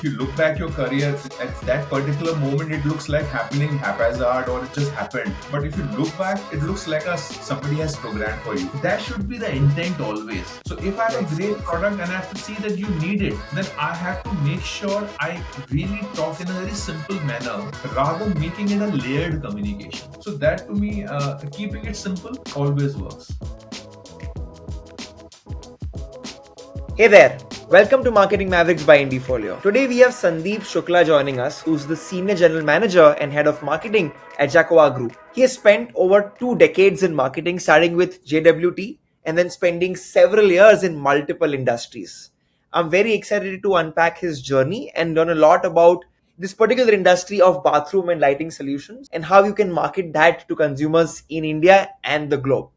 if you look back your career at that particular moment, it looks like happening haphazard or it just happened. But if you look back, it looks like somebody has programmed for you. That should be the intent always. So if I have a great product and I have to see that you need it, then I have to make sure I really talk in a very simple manner rather than making it a layered communication. So that to me, keeping it simple always works. Hey there, welcome to Marketing Mavericks by Indiefolio. Today we have Sandeep Shukla joining us, who's the Senior General Manager and Head of Marketing at Jaquar Group. He has spent over 2 decades in marketing, starting with JWT and then spending several years in multiple industries. I'm very excited to unpack his journey and learn a lot about this particular industry of bathroom and lighting solutions and how you can market that to consumers in India and the globe.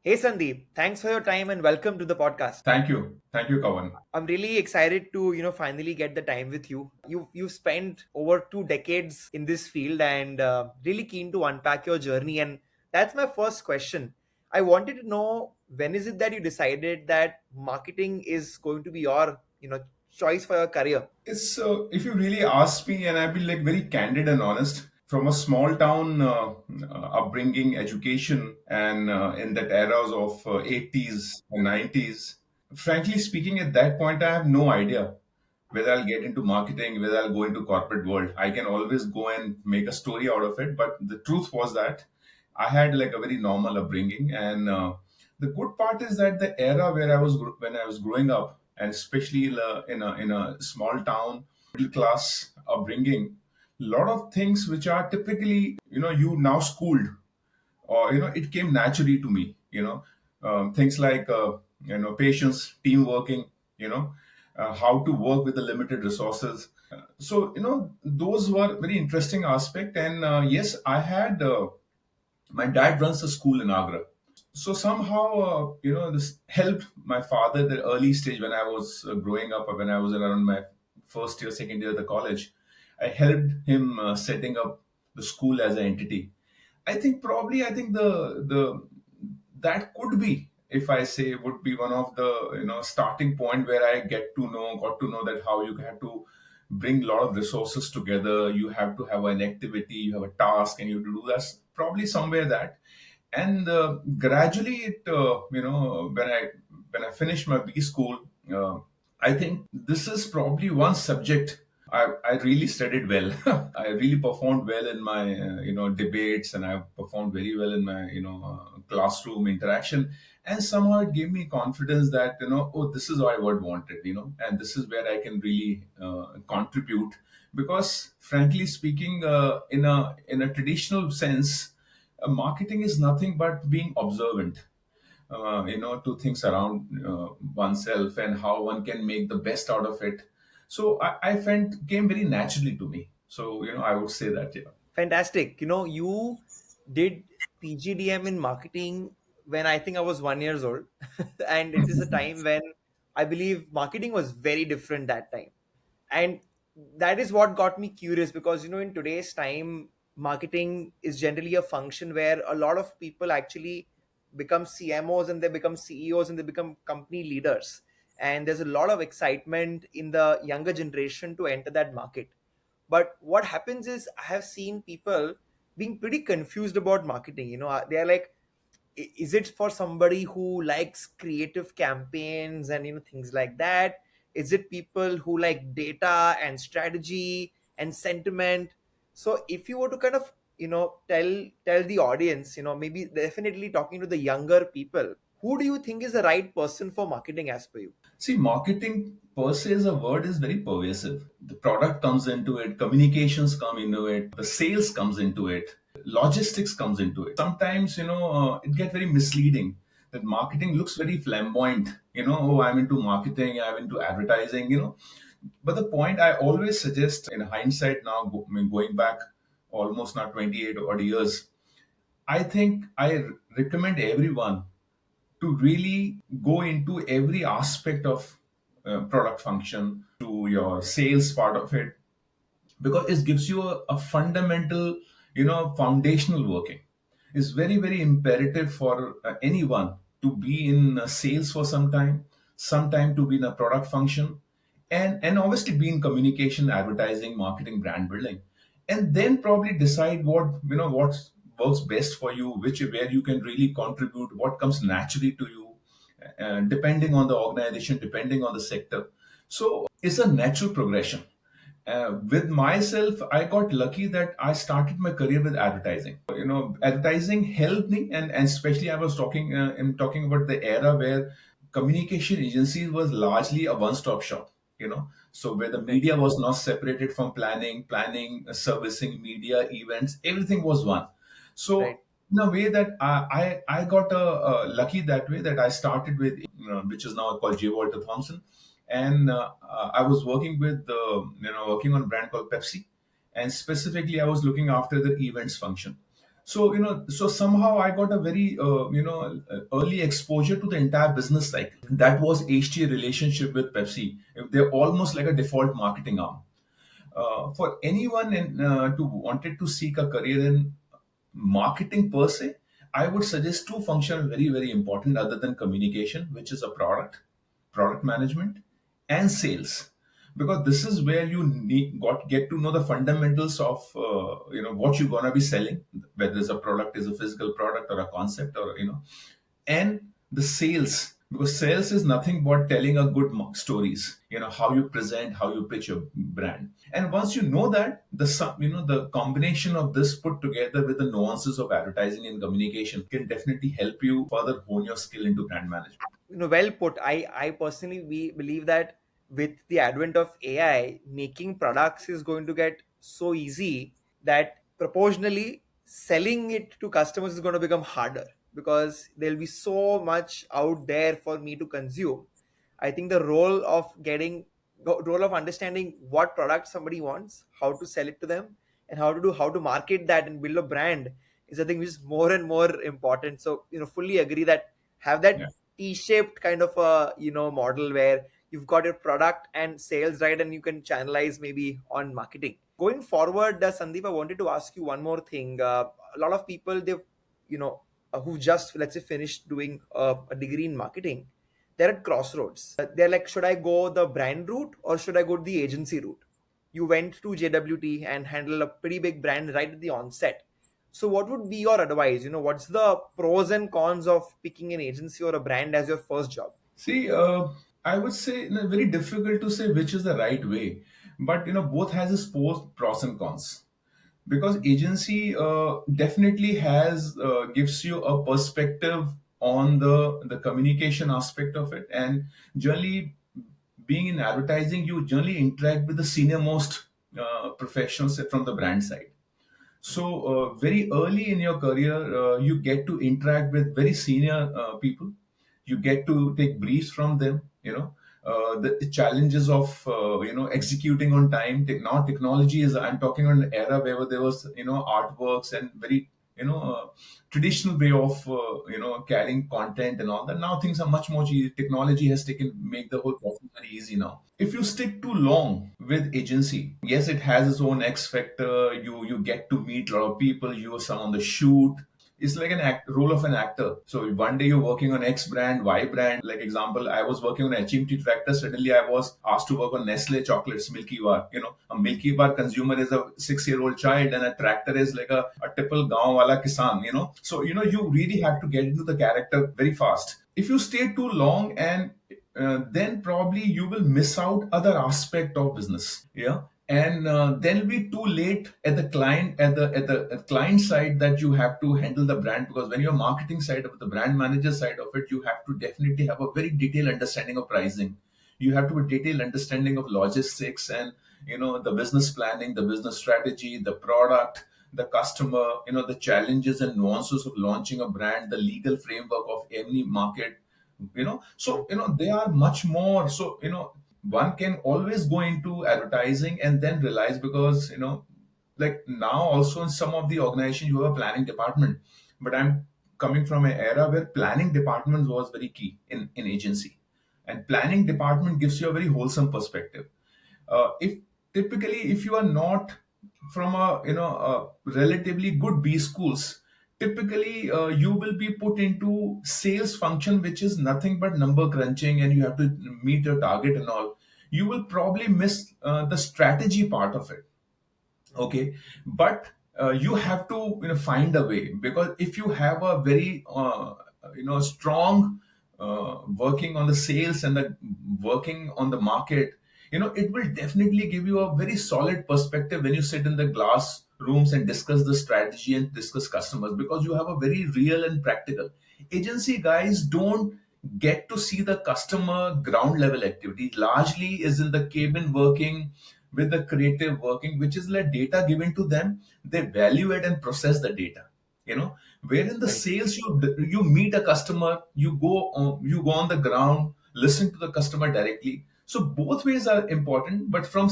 Hey Sandeep, thanks for your time and welcome to the podcast. Thank you. Thank you, Kavan. I'm really excited to finally get the time with you. You've spent over 2 decades in this field and really keen to unpack your journey. And that's my first question. I wanted to know, when is it that you decided that marketing is going to be your choice for your career? It's if you really ask me, and I've been like very candid and honest, from a small town upbringing, education, and in that eras of 80s and 90s. Frankly speaking, at that point, I have no idea whether I'll get into marketing, whether I'll go into corporate world. I can always go and make a story out of it. But the truth was that I had like a very normal upbringing, and the good part is that the era where when I was growing up, and especially in a small town, middle class upbringing, a lot of things which are typically you now schooled, or it came naturally to me. Things like patience, team working, how to work with the limited resources. So those were very interesting aspect. And yes, I had my dad runs a school in Agra. So somehow this helped my father at the early stage when I was growing up, or when I was around my first year, second year of the college. I helped him setting up the school as an entity. I think the that could be, if I say, would be one of the starting point where I got to know that how you have to bring a lot of resources together. You have to have an activity, you have a task, and you have to do that. Probably somewhere that, and gradually it when I finished my B school, I think this is probably one subject I really studied well. I really performed well in my debates, and I performed very well in my classroom interaction. And somehow it gave me confidence that oh, this is what I would wanted, and this is where I can really contribute. Because frankly speaking, in a traditional sense, marketing is nothing but being observant, to things around oneself and how one can make the best out of it. So I felt came very naturally to me. So I would say that, yeah. Fantastic. You did PGDM in marketing when I think I was 1 years old. And it is a time when I believe marketing was very different that time. And that is what got me curious because, in today's time, marketing is generally a function where a lot of people actually become CMOs and they become CEOs and they become company leaders. And there's a lot of excitement in the younger generation to enter that market. But what happens is I have seen people being pretty confused about marketing. They're like, is it for somebody who likes creative campaigns and things like that? Is it people who like data and strategy and sentiment? So if you were to kind of tell the audience, maybe definitely talking to the younger people, who do you think is the right person for marketing as per you? See, marketing per se as a word is very pervasive. The product comes into it, communications come into it, the sales comes into it, logistics comes into it. Sometimes, it gets very misleading. That marketing looks very flamboyant. Oh, I'm into marketing, I'm into advertising, But the point I always suggest in hindsight now, going back almost now 28 odd years, I think I recommend everyone to really go into every aspect of product function, to your sales part of it, because it gives you a fundamental, foundational working. It's very, very imperative for anyone to be in sales for some time to be in a product function. and obviously be in communication, advertising, marketing, brand building, and then probably decide what works best for you, which where you can really contribute, what comes naturally to you, depending on the organization, depending on the sector. So it's a natural progression. With myself, I got lucky that I started my career with advertising. Advertising helped me, and especially I'm talking about the era where communication agencies was largely a one-stop shop. So where the Right. media was not separated from planning, servicing, media, events, everything was one. Right. So in a way that I got lucky that way that I started with, which is now called J. Walter Thompson, and I was working on a brand called Pepsi, and specifically I was looking after the events function. So somehow I got a very early exposure to the entire business cycle. That was HTA relationship with Pepsi. They're almost like a default marketing arm. For anyone to wanted to seek a career in marketing per se, I would suggest two functions very, very important other than communication, which is a product management, and sales. Because this is where you get to know the fundamentals of what you're gonna be selling, whether it's a product is a physical product or a concept, or and the sales, because sales is nothing but telling a good stories, how you present, how you pitch your brand. And once you know that, the combination of this put together with the nuances of advertising and communication can definitely help you further hone your skill into brand management. Well put. I personally believe that with the advent of AI, making products is going to get so easy that proportionally selling it to customers is going to become harder, because there'll be so much out there for me to consume. I think the role of understanding what product somebody wants, how to sell it to them, and how to market that and build a brand is, I think, which is more and more important. So, fully agree that have Yeah. that T-shaped kind of a model where you've got your product and sales right, and you can channelize maybe on marketing. Going forward, Sandeep, I wanted to ask you one more thing. A lot of people, they've you know who just, let's say, finished doing a degree in marketing, they're at crossroads. They're like, should I go the brand route or should I go the agency route? You went to JWT and handled a pretty big brand right at the onset. So, what would be your advice? What's the pros and cons of picking an agency or a brand as your first job? See, I would say, very difficult to say which is the right way, but both has its pros and cons. Because agency definitely has gives you a perspective on the communication aspect of it, and generally being in advertising, you generally interact with the senior most professionals from the brand side. So, very early in your career, you get to interact with very senior people. You get to take briefs from them. The challenges of executing on time. Now, technology is. I'm talking on an era where there was artworks and very traditional way of carrying content and all that. Now things are much more easy. Technology has taken make the whole process very easy now. If you stick too long with agency, yes, it has its own X factor. You get to meet a lot of people. You are some on the shoot. It's like role of an actor. So one day you're working on X brand, Y brand. Like example, I was working on HMT tractor. Suddenly I was asked to work on Nestle chocolates, Milky Bar. A Milky Bar consumer is a 6-year-old child, and a tractor is like a typical gaon wala kisan. So you really have to get into the character very fast. If you stay too long, and then probably you will miss out other aspect of business. Yeah, and then it'll be too late at the client at client side that you have to handle the brand, because when you're marketing side of the brand manager side of it, you have to definitely have a very detailed understanding of pricing. You have to have a detailed understanding of logistics, and the business planning, the business strategy, the product, the customer, the challenges and nuances of launching a brand, the legal framework of any market. So they are much more. So one can always go into advertising and then realize, because like now also in some of the organization you have a planning department, but I'm coming from an era where planning department was very key in agency, and planning department gives you a very wholesome perspective. If typically if you are not from a relatively good B schools, typically you will be put into sales function, which is nothing but number crunching, and you have to meet your target and all. you will probably miss the strategy part of it. Okay, but you have to, find a way, because if you have a very strong working on the sales and the working on the market, it will definitely give you a very solid perspective when you sit in the glass rooms and discuss the strategy and discuss customers, because you have a very real and practical. Agency guys don't get to see the customer ground level activity. Largely is in the cabin working with the creative working, which is like data given to them. They value it and process the data. Where in the Right. sales, you meet a customer, you go on the ground, listen to the customer directly. So both ways are important, but from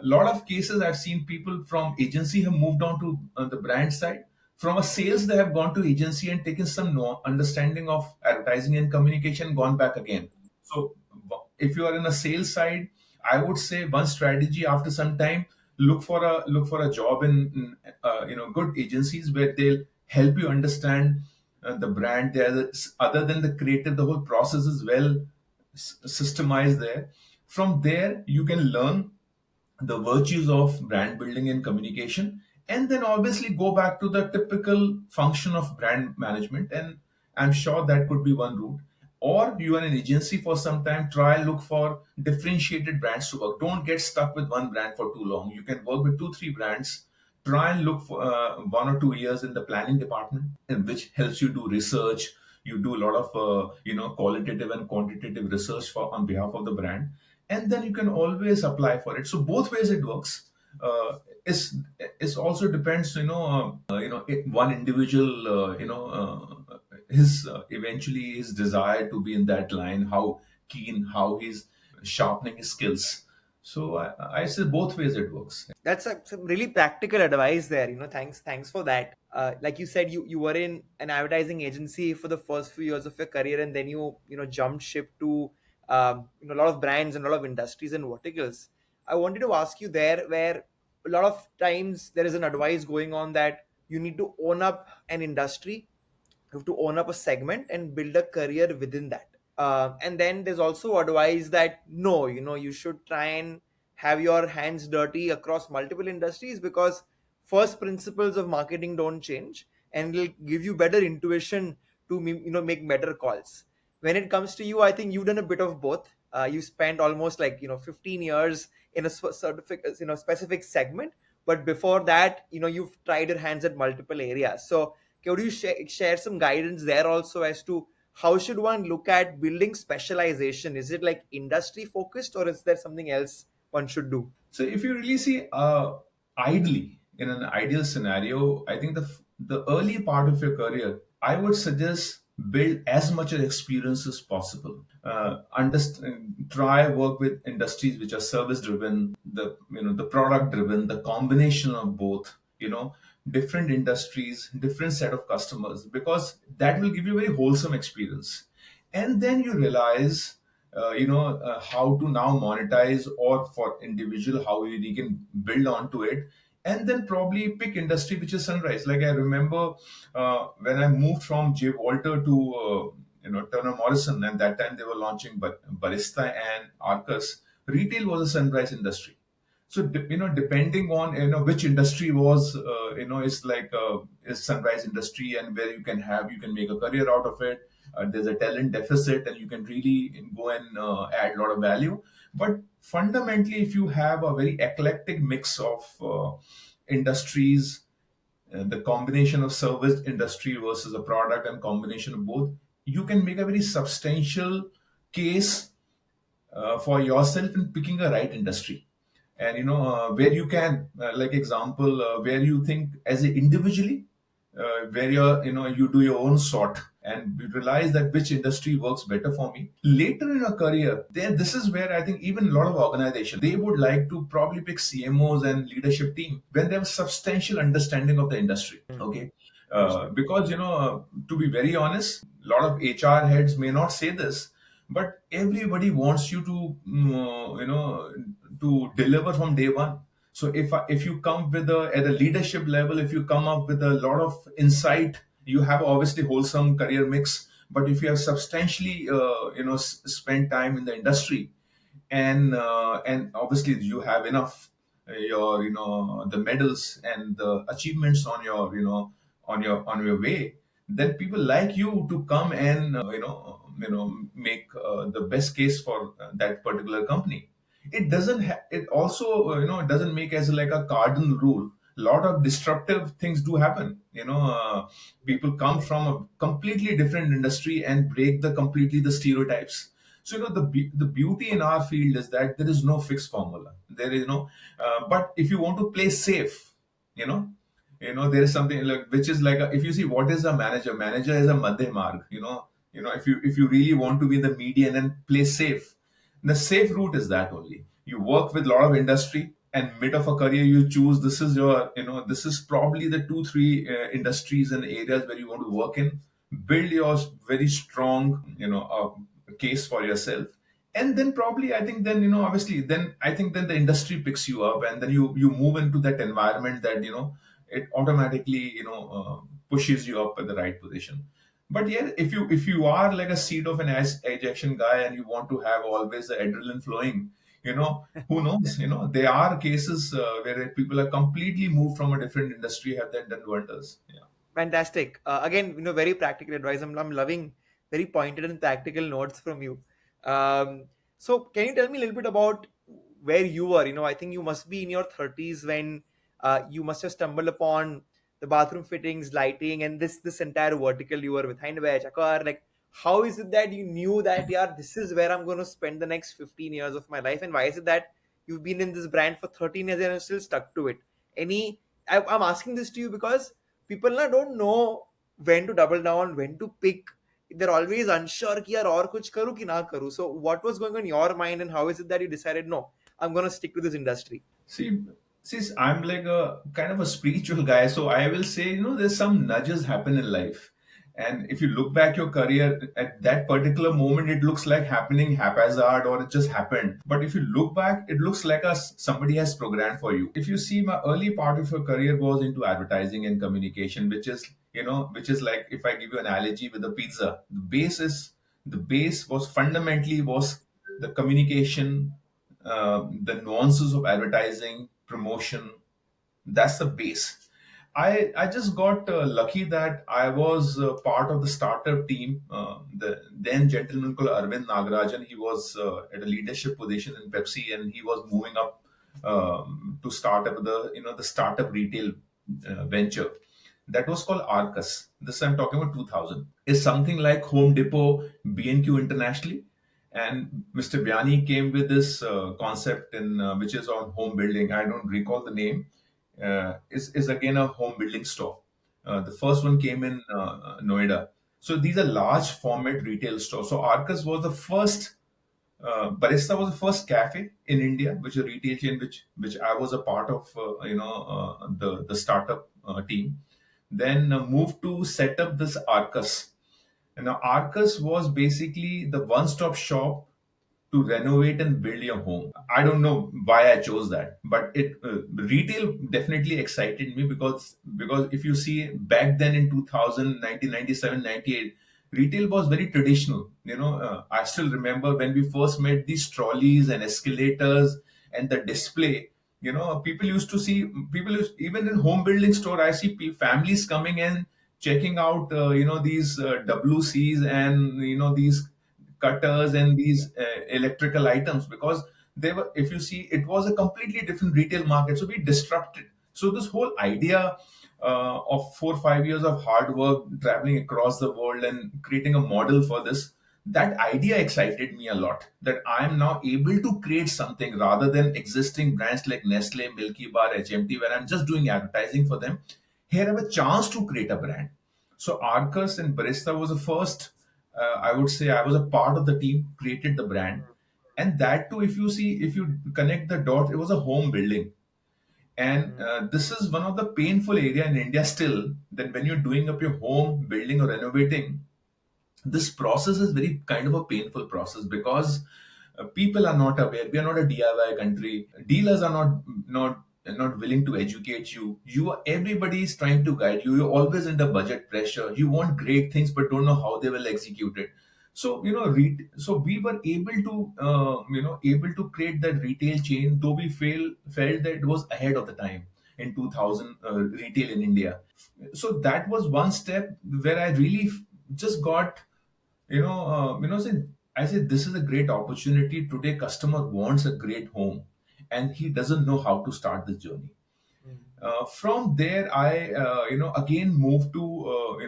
a lot of cases I've seen people from agency have moved on to the brand side. From a sales, they have gone to agency and taken some understanding of advertising and communication, gone back again. So if you are in a sales side, I would say one strategy after some time, look for a job in good agencies where they'll help you understand the brand. Other than the creative, the whole process is well systemized there. From there, you can learn the virtues of brand building and communication, and then obviously go back to the typical function of brand management. And I'm sure that could be one route. Or you are an agency for some time, try and look for differentiated brands to work. Don't get stuck with one brand for too long. You can work with two three brands. Try and look for 1 or 2 years in the planning department, and which helps you do research. You do a lot of qualitative and quantitative research for on behalf of the brand, and then you can always apply for it. So both ways it works. It's also depends, one individual, his eventually his desire to be in that line, how keen, how he's sharpening his skills. So I say both ways it works. That's some really practical advice there. Thanks for that. Like you said, you were in an advertising agency for the first few years of your career, and then you jumped ship to a lot of brands and a lot of industries and verticals. I wanted to ask you there, where a lot of times there is an advice going on that you need to own up an industry, you have to own up a segment and build a career within that. And then there's also advice that no, you should try and have your hands dirty across multiple industries, because first principles of marketing don't change, and it'll give you better intuition to make better calls. When it comes to you, I think you've done a bit of both. You spent almost like 15 years in a specific segment, but before that, you've tried your hands at multiple areas. So could you share some guidance there also as to how should one look at building specialization? Is it like industry focused, or is there something else one should do? So if you really see, ideally, in an ideal scenario, I think the early part of your career, I would suggest build as much experience as possible. Understand, try work with industries which are service driven, the product driven, the combination of both. Different industries, different set of customers, because that will give you a very wholesome experience. And then you realize how to now monetize, or for individual how you can build onto it. And then probably pick industry which is sunrise. Like I remember when I moved from J Walter to Turner Morrison, and that time they were launching Barista and Arcus. Retail was a sunrise industry. So depending on which industry was is like is sunrise industry, and where you can make a career out of it. There's a talent deficit, and you can really go and add a lot of value. But fundamentally, if you have a very eclectic mix of industries, the combination of service industry versus a product, and combination of both, you can make a very substantial case for yourself in picking a right industry. And where you can, like example, where you think as a individually, where you do your own sort, and you realize that which industry works better for me later in a career. Then this is where I think even a lot of organizations, they would like to probably pick CMOs and leadership team when they have substantial understanding of the industry. Hmm. Okay. Understood. Because to be very honest, a lot of HR heads may not say this, but everybody wants you to to deliver from day one. So if you come with at a leadership level, if you come up with a lot of insight, you have obviously wholesome career mix. But if you have substantially spent time in the industry, and obviously you have enough your the medals and the achievements on your on your way, then people like you to come and make the best case for that particular company. It doesn't it also it doesn't make as like a cardinal rule. A lot of disruptive things do happen, people come from a completely different industry and break the completely the stereotypes. So the beauty in our field is that there is no fixed formula. There is no, but if you want to play safe, you know, there is something like which is like if you see what is a manager, manager is a madhya marg. If you really want to be the median and play safe, the safe route is that only. You work with a lot of industry, and mid of a career you choose this is your this is probably the two three industries and areas where you want to work in. Build your very strong case for yourself, and then probably I think then obviously then I think then the industry picks you up, and then you move into that environment that it automatically pushes you up at the right position. But yeah, if you are like a seed of an ejection guy and you want to have always the adrenaline flowing, who knows? There are cases where people are completely moved from a different industry have then done wonders. Yeah. Fantastic. Again, very practical advice. I'm loving very pointed and practical notes from you. So, can you tell me a little bit about where you were? I think you must be in your 30s when you must have stumbled upon the bathroom fittings, lighting, and this entire vertical you were behind by Jaquar. Like, how is it that you knew that, yeah, this is where I'm going to spend the next 15 years of my life? And why is it that you've been in this brand for 13 years and you're still stuck to it? I'm asking this to you because people now don't know when to double down, when to pick. They're always unsure कि यार और कुछ करूँ कि ना करूँ. So what was going on in your mind, and how is it that you decided, no, I'm going to stick to this industry? See, since I'm like a kind of a spiritual guy, so I will say, there's some nudges happen in life. And if you look back your career at that particular moment, it looks like happening haphazard or it just happened. But if you look back, it looks like somebody has programmed for you. If you see my early part of your career was into advertising and communication, which is like if I give you an analogy with a pizza, the base was fundamentally was the communication, the nuances of advertising, promotion. That's the base. I just got lucky that I was part of the startup team. The then gentleman called Arvind Nagarajan, he was at a leadership position in Pepsi, and he was moving up to start up the startup retail venture that was called Arcus. This I'm talking about 2000. Is something like Home Depot, B&Q internationally, and Mr. Vyani came with this concept in which is on home building. I don't recall the name. Is again a home building store. The first one came in Noida. So these are large format retail stores. So Arcus was the first. Barista was the first cafe in India, which is a retail chain, which I was a part of. The startup team. Then moved to set up this Arcus. And now Arcus was basically the one-stop shop to renovate and build your home. I don't know why I chose that, but it retail definitely excited me because if you see back then in 2000, 1997, 98, retail was very traditional. I still remember when we first met these trolleys and escalators and the display. People used to see even in home building store. I see families coming and checking out these WCs and these cutters and these electrical items, because they were, if you see, it was a completely different retail market, so we disrupted. So this whole idea of 4 or 5 years of hard work traveling across the world and creating a model for this, that idea excited me a lot, that I am now able to create something rather than existing brands like Nestle, Milky Bar, HMT, where I'm just doing advertising for them. Here I have a chance to create a brand. So Arcus and Barista was the first. I would say I was a part of the team, created the brand, and that too. If you connect the dots, it was a home building, and Mm, this is one of the painful area in India still. That when you're doing up your home building or renovating, this process is very kind of a painful process because people are not aware. We are not a DIY country. Dealers are not willing to educate you. Everybody is trying to guide you. You're always under budget pressure. You want great things but don't know how they will execute it. So so we were able to able to create that retail chain, though we felt that it was ahead of the time in 2000, retail in India. So that was one step where I really just got, I said, this is a great opportunity today. Customer wants a great home, and he doesn't know how to start this journey. From there, I again moved to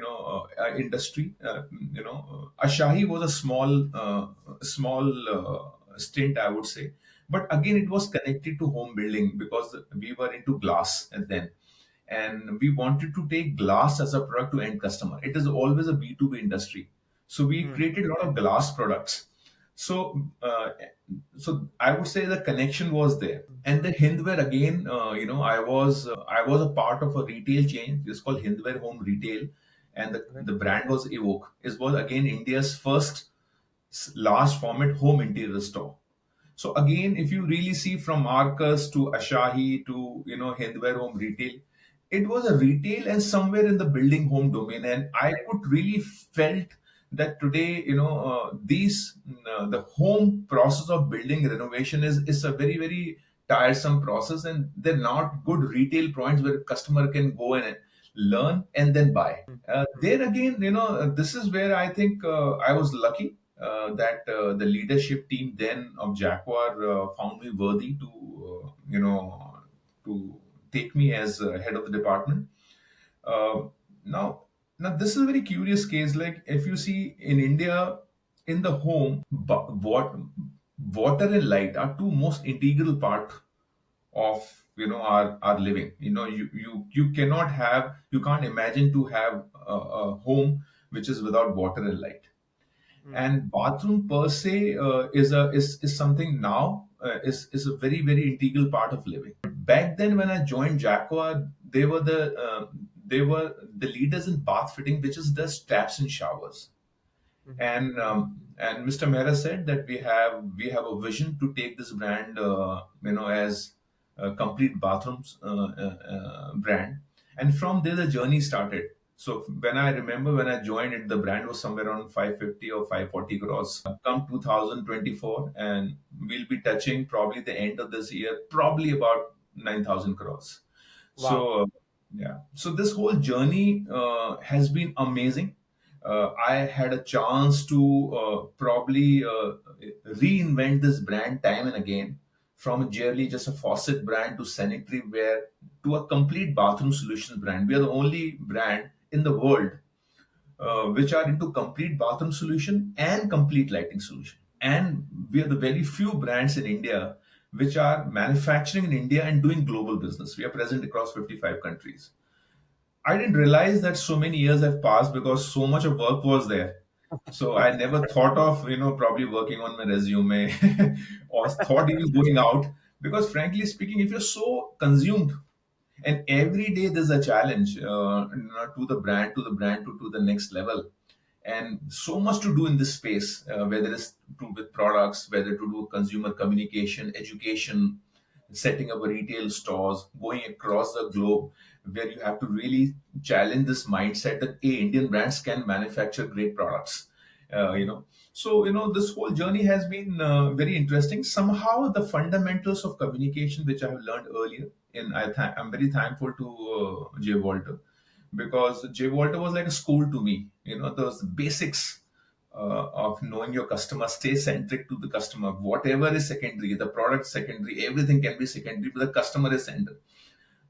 industry. Ashahi was a small stint, I would say, but again it was connected to home building because we were into glass and then, and we wanted to take glass as a product to end customer. It is always a B2B industry, so we Hmm. created a lot of glass products. So, I would say the connection was there. And the Hindware again, I was a part of a retail chain. It's called Hindware Home Retail, and Okay. the brand was Evoke. It was again India's first large format home interior store. So again, if you really see from Marcus to Ashahi to Hindware Home Retail, it was a retail and somewhere in the building home domain, and I could really felt that today these the home process of building renovation is a very tiresome process, and they're not good retail points where customer can go and learn and then buy. There again, this is where I think I was lucky that the leadership team then of Jaquar found me worthy to take me as head of the department. Uh, now, now this is a very curious case. Like if you see in India, in the home, water and light are two most integral part of our living. You cannot have, you can't imagine to have a home which is without water and light. Hmm. And bathroom per se is something now is a very integral part of living. Back then when I joined Jaguar, they were the leaders in bath fitting, which is just taps and showers. And Mr. Mehra said that we have a vision to take this brand, as a complete bathrooms brand. And from there the journey started. So when I remember when I joined it, the brand was somewhere around 550 or 540 crores. Come 2024, and we'll be touching probably the end of this year, probably about 9,000 crores. Wow. So yeah, so this whole journey has been amazing. I had a chance to probably reinvent this brand time and again, from generally just a faucet brand to sanitary ware to a complete bathroom solutions brand. We are the only brand in the world which are into complete bathroom solution and complete lighting solution. And we are the very few brands in India which are manufacturing in India and doing global business. We are present across 55 countries. I didn't realize that so many years have passed because so much of work was there. So I never thought of, probably working on my resume or thought even going out. Because frankly speaking, if you're so consumed and every day there's a challenge to the brand, to the next level, and so much to do in this space, whether it's to do with products, whether to do consumer communication, education, setting up a retail stores, going across the globe, where you have to really challenge this mindset that Indian brands can manufacture great products. So this whole journey has been very interesting. Somehow the fundamentals of communication, which I have learned earlier, I'm very thankful to Jay Walter, because Jay Walter was like a school to me. Those basics of knowing your customer, stay centric to the customer. Whatever is secondary, the product secondary, everything can be secondary, but the customer is center.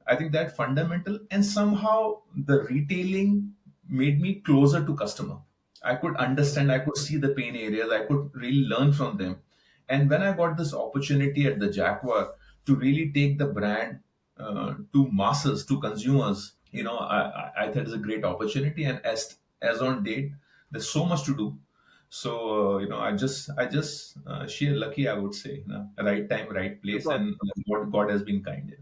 I think that fundamental, and somehow the retailing made me closer to customer. I could understand, I could see the pain areas, I could really learn from them. And when I got this opportunity at the Jaguar to really take the brand to masses, to consumers, I thought it's a great opportunity. And as on date, there's so much to do. So I just sheer lucky, I would say, right time, right place, Super. and what God has been kind.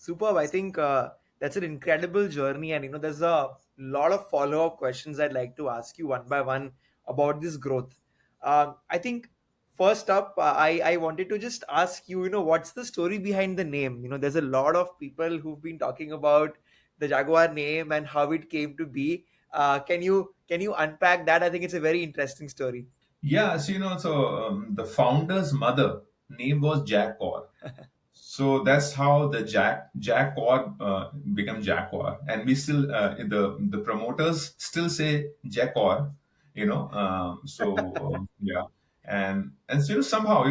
Superb. I think that's an incredible journey, and there's a lot of follow-up questions I'd like to ask you one by one about this growth. I think first up, I wanted to just ask you, what's the story behind the name? There's a lot of people who've been talking about the Jaguar name and how it came to be. Can you Can you unpack that? I think it's a very interesting story. Yeah, so the founder's mother name was Jaquar. So that's how the Jaquar become Jaguar, and we still the promoters still say Jaguar, yeah, and so somehow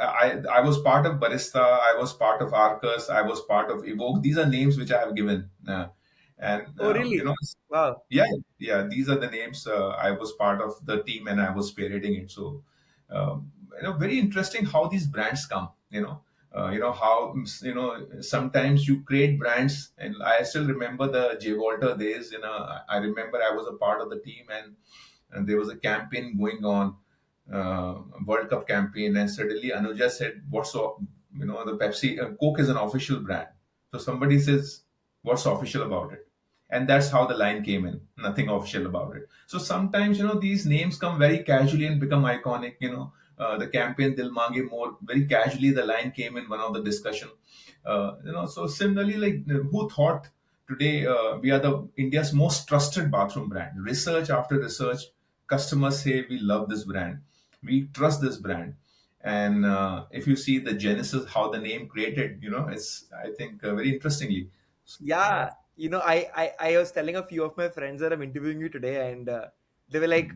I was part of Barista, I was part of Arcus, I was part of Evoke. These are names which I have given, and Oh, really? Wow. yeah, yeah, these are the names. I was part of the team and I was spearheading it. So, very interesting how these brands come. How sometimes you create brands, and I still remember the J Walter days. I remember I was a part of the team, and there was a campaign going on, World Cup campaign, and suddenly Anuja said, "What's so?" The Pepsi, Coke is an official brand. So somebody says, "What's official about it?" And that's how the line came in. Nothing official about it. So sometimes these names come very casually and become iconic. The campaign Dil Mange More, very casually the line came in one of the discussion. So similarly, like who thought today we are the India's most trusted bathroom brand? Research after research, customers say we love this brand, we trust this brand. And if you see the genesis, how the name created, it's, I think, very interestingly. Yeah, I was telling a few of my friends that I'm interviewing you today, and they were like,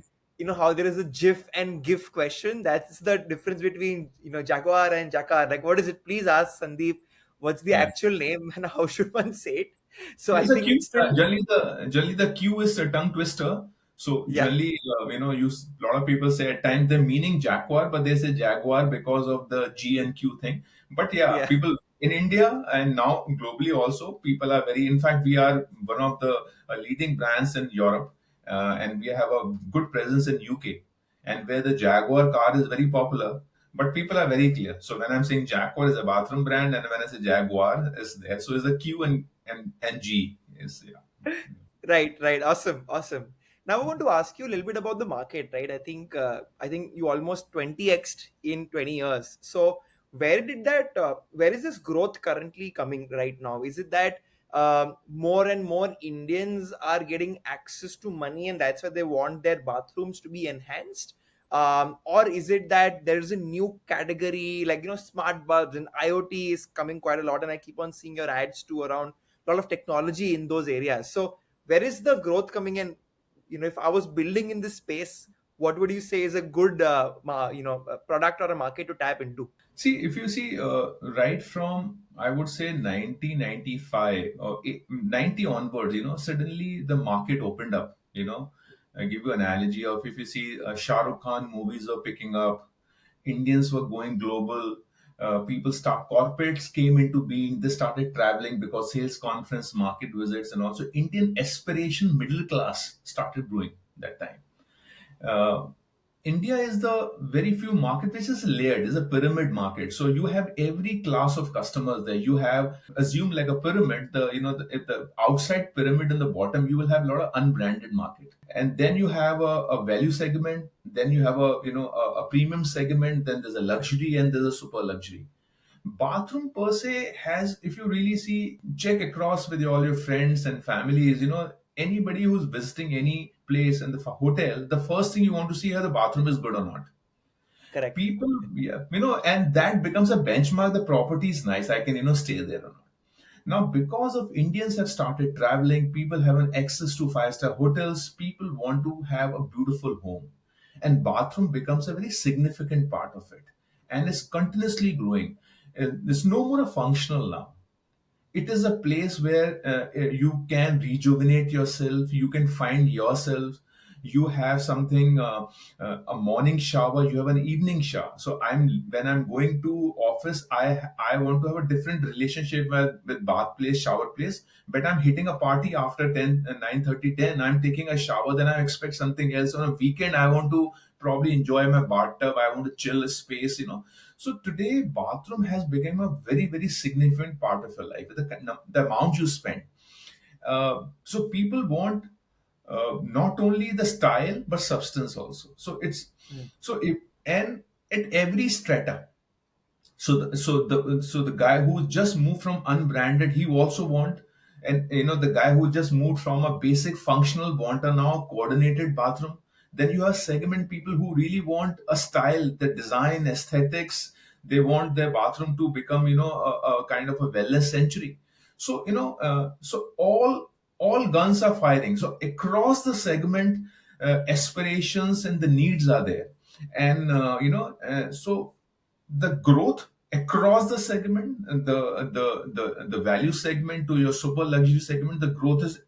how there is a GIF and GIF question. That's the difference between Jaguar and Jakar. Like, what is it? Please ask Sandeep. What's the Yeah. actual name and how should one say it? So I It's a think Q. it's still, Generally the Q is a tongue twister. So yeah, generally, a lot of people say at times they're meaning Jaguar, but they say Jaguar because of the G and Q thing. But yeah, yeah. people in India and now globally also, people are very. In fact, we are one of the leading brands in Europe, and we have a good presence in UK, and where the Jaguar car is very popular. But people are very clear. So when I'm saying Jaguar is a bathroom brand, and when I say Jaguar is there, so is the Q and G is, yeah. Right, right. Awesome, awesome. Now I want to ask you a little bit about the market, right? I think you almost 20xed in 20 years. So where is this growth currently coming right now? Is it that more and more Indians are getting access to money and that's why they want their bathrooms to be enhanced? Or is it that there's a new category like smart bulbs and IoT is coming quite a lot, and I keep on seeing your ads too around a lot of technology in those areas. So where is the growth coming in? If I was building in this space, what would you say is a good a product or a market to tap into? See, if you see, right from, I would say, 1995 or 90 onwards, suddenly the market opened up. I give you an analogy of, if you see, Shah Rukh Khan movies are picking up, Indians were going global. Corporates came into being. They started traveling because sales conference, market visits, and also Indian aspiration middle class started growing that time. uh, India is the very few market which is layered, is a pyramid market. So you have every class of customers there. You have, assume like a pyramid. If the outside pyramid in the bottom, you will have a lot of unbranded market, and then you have a value segment. Then you have a premium segment. Then there's a luxury, and there's a super luxury. Bathroom per se has, if you really see, check across with all your friends and families, anybody who's visiting any place in the hotel, the first thing you want to see is the bathroom is good or not. Correct. People, yeah, and that becomes a benchmark. The property is nice, I can stay there or not. Now, because of Indians have started traveling, people have an access to five-star hotels, people want to have a beautiful home, and bathroom becomes a very significant part of it, and is continuously growing. It's no more a functional now. It is a place where you can rejuvenate yourself, you can find yourself. You have something, a morning shower, you have an evening shower. So when I'm going to office, I want to have a different relationship with bath place, shower place. But I'm hitting a party after 10 9:30 10, I'm taking a shower, then I expect something else. On a weekend, I want to probably enjoy my bathtub, I want to chill space. So today, bathroom has become a very, very significant part of your life. The amount you spend. So people want not only the style but substance also. Mm. So if and at every strata. So the guy who just moved from unbranded, he also want. and the guy who just moved from a basic functional want a now coordinated bathroom. Then you have segment people who really want a style, the design, aesthetics. They want their bathroom to become a kind of a wellness century. So so all guns are firing. So across the segment, aspirations and the needs are there. And so the growth across the segment, the value segment to your super luxury segment, the growth is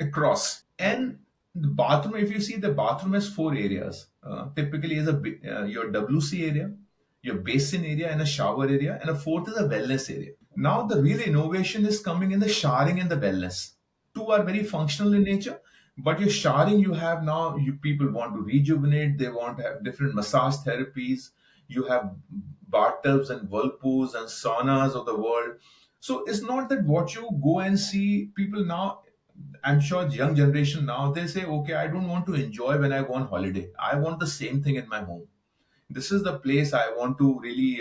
across. And the bathroom, if you see, the bathroom has four areas. Typically is your WC area, your basin area, and a shower area, and a fourth is a wellness area. Now the real innovation is coming in the showering and the wellness. Two are very functional in nature, but your showering, you have now, you people want to rejuvenate, they want to have different massage therapies. You have bathtubs and whirlpools and saunas of the world. So it's not that what you go and see people now. I'm sure the young generation now, they say, okay, I don't want to enjoy when I go on holiday. I want the same thing in my home. This is the place I want to really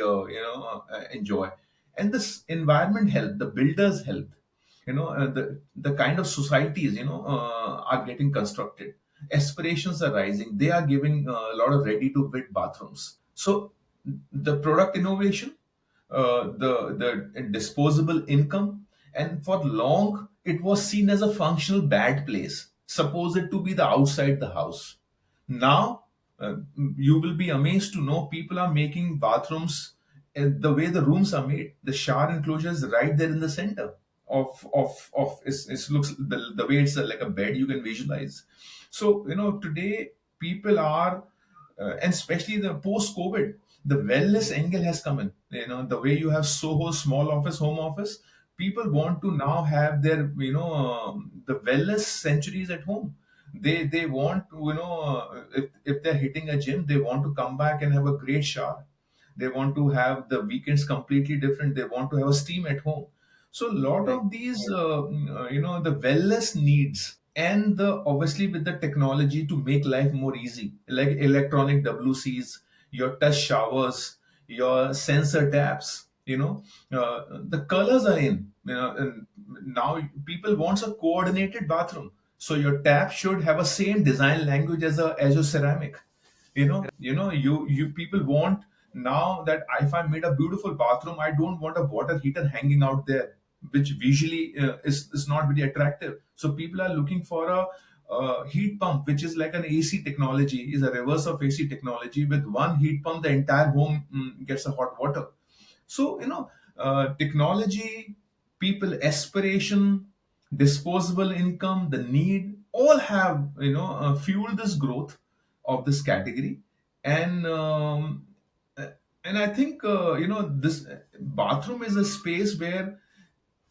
enjoy. And this environment help, the builders help. The kind of societies are getting constructed. Aspirations are rising. They are giving a lot of ready to build bathrooms. So the product innovation, the disposable income, and for long it was seen as a functional bad place, supposed to be the outside the house. Now you will be amazed to know people are making bathrooms, the way the rooms are made. The shower enclosure is right there in the center of it looks the way it's like a bed you can visualize. So today people are and especially the post COVID, the wellness angle has come in. The way you have Soho, small office, home office, people want to now have their the wellness centuries at home. They want to, if they're hitting a gym, they want to come back and have a great shower. They want to have the weekends completely different. They want to have a steam at home. So a lot Right. of these, the wellness needs, and the obviously with the technology to make life more easy, like electronic WCs, your touch showers, your sensor taps. The colors are in. And now people wants a coordinated bathroom. So your tap should have a same design language as your ceramic. You people want now that if I made a beautiful bathroom, I don't want a water heater hanging out there, which visually is not very attractive. So people are looking for a heat pump, which is like an AC technology, is a reverse of AC technology. With one heat pump, the entire home gets a hot water. So, technology, people aspiration, disposable income, the need, all have, fueled this growth of this category. And, and I think, this bathroom is a space where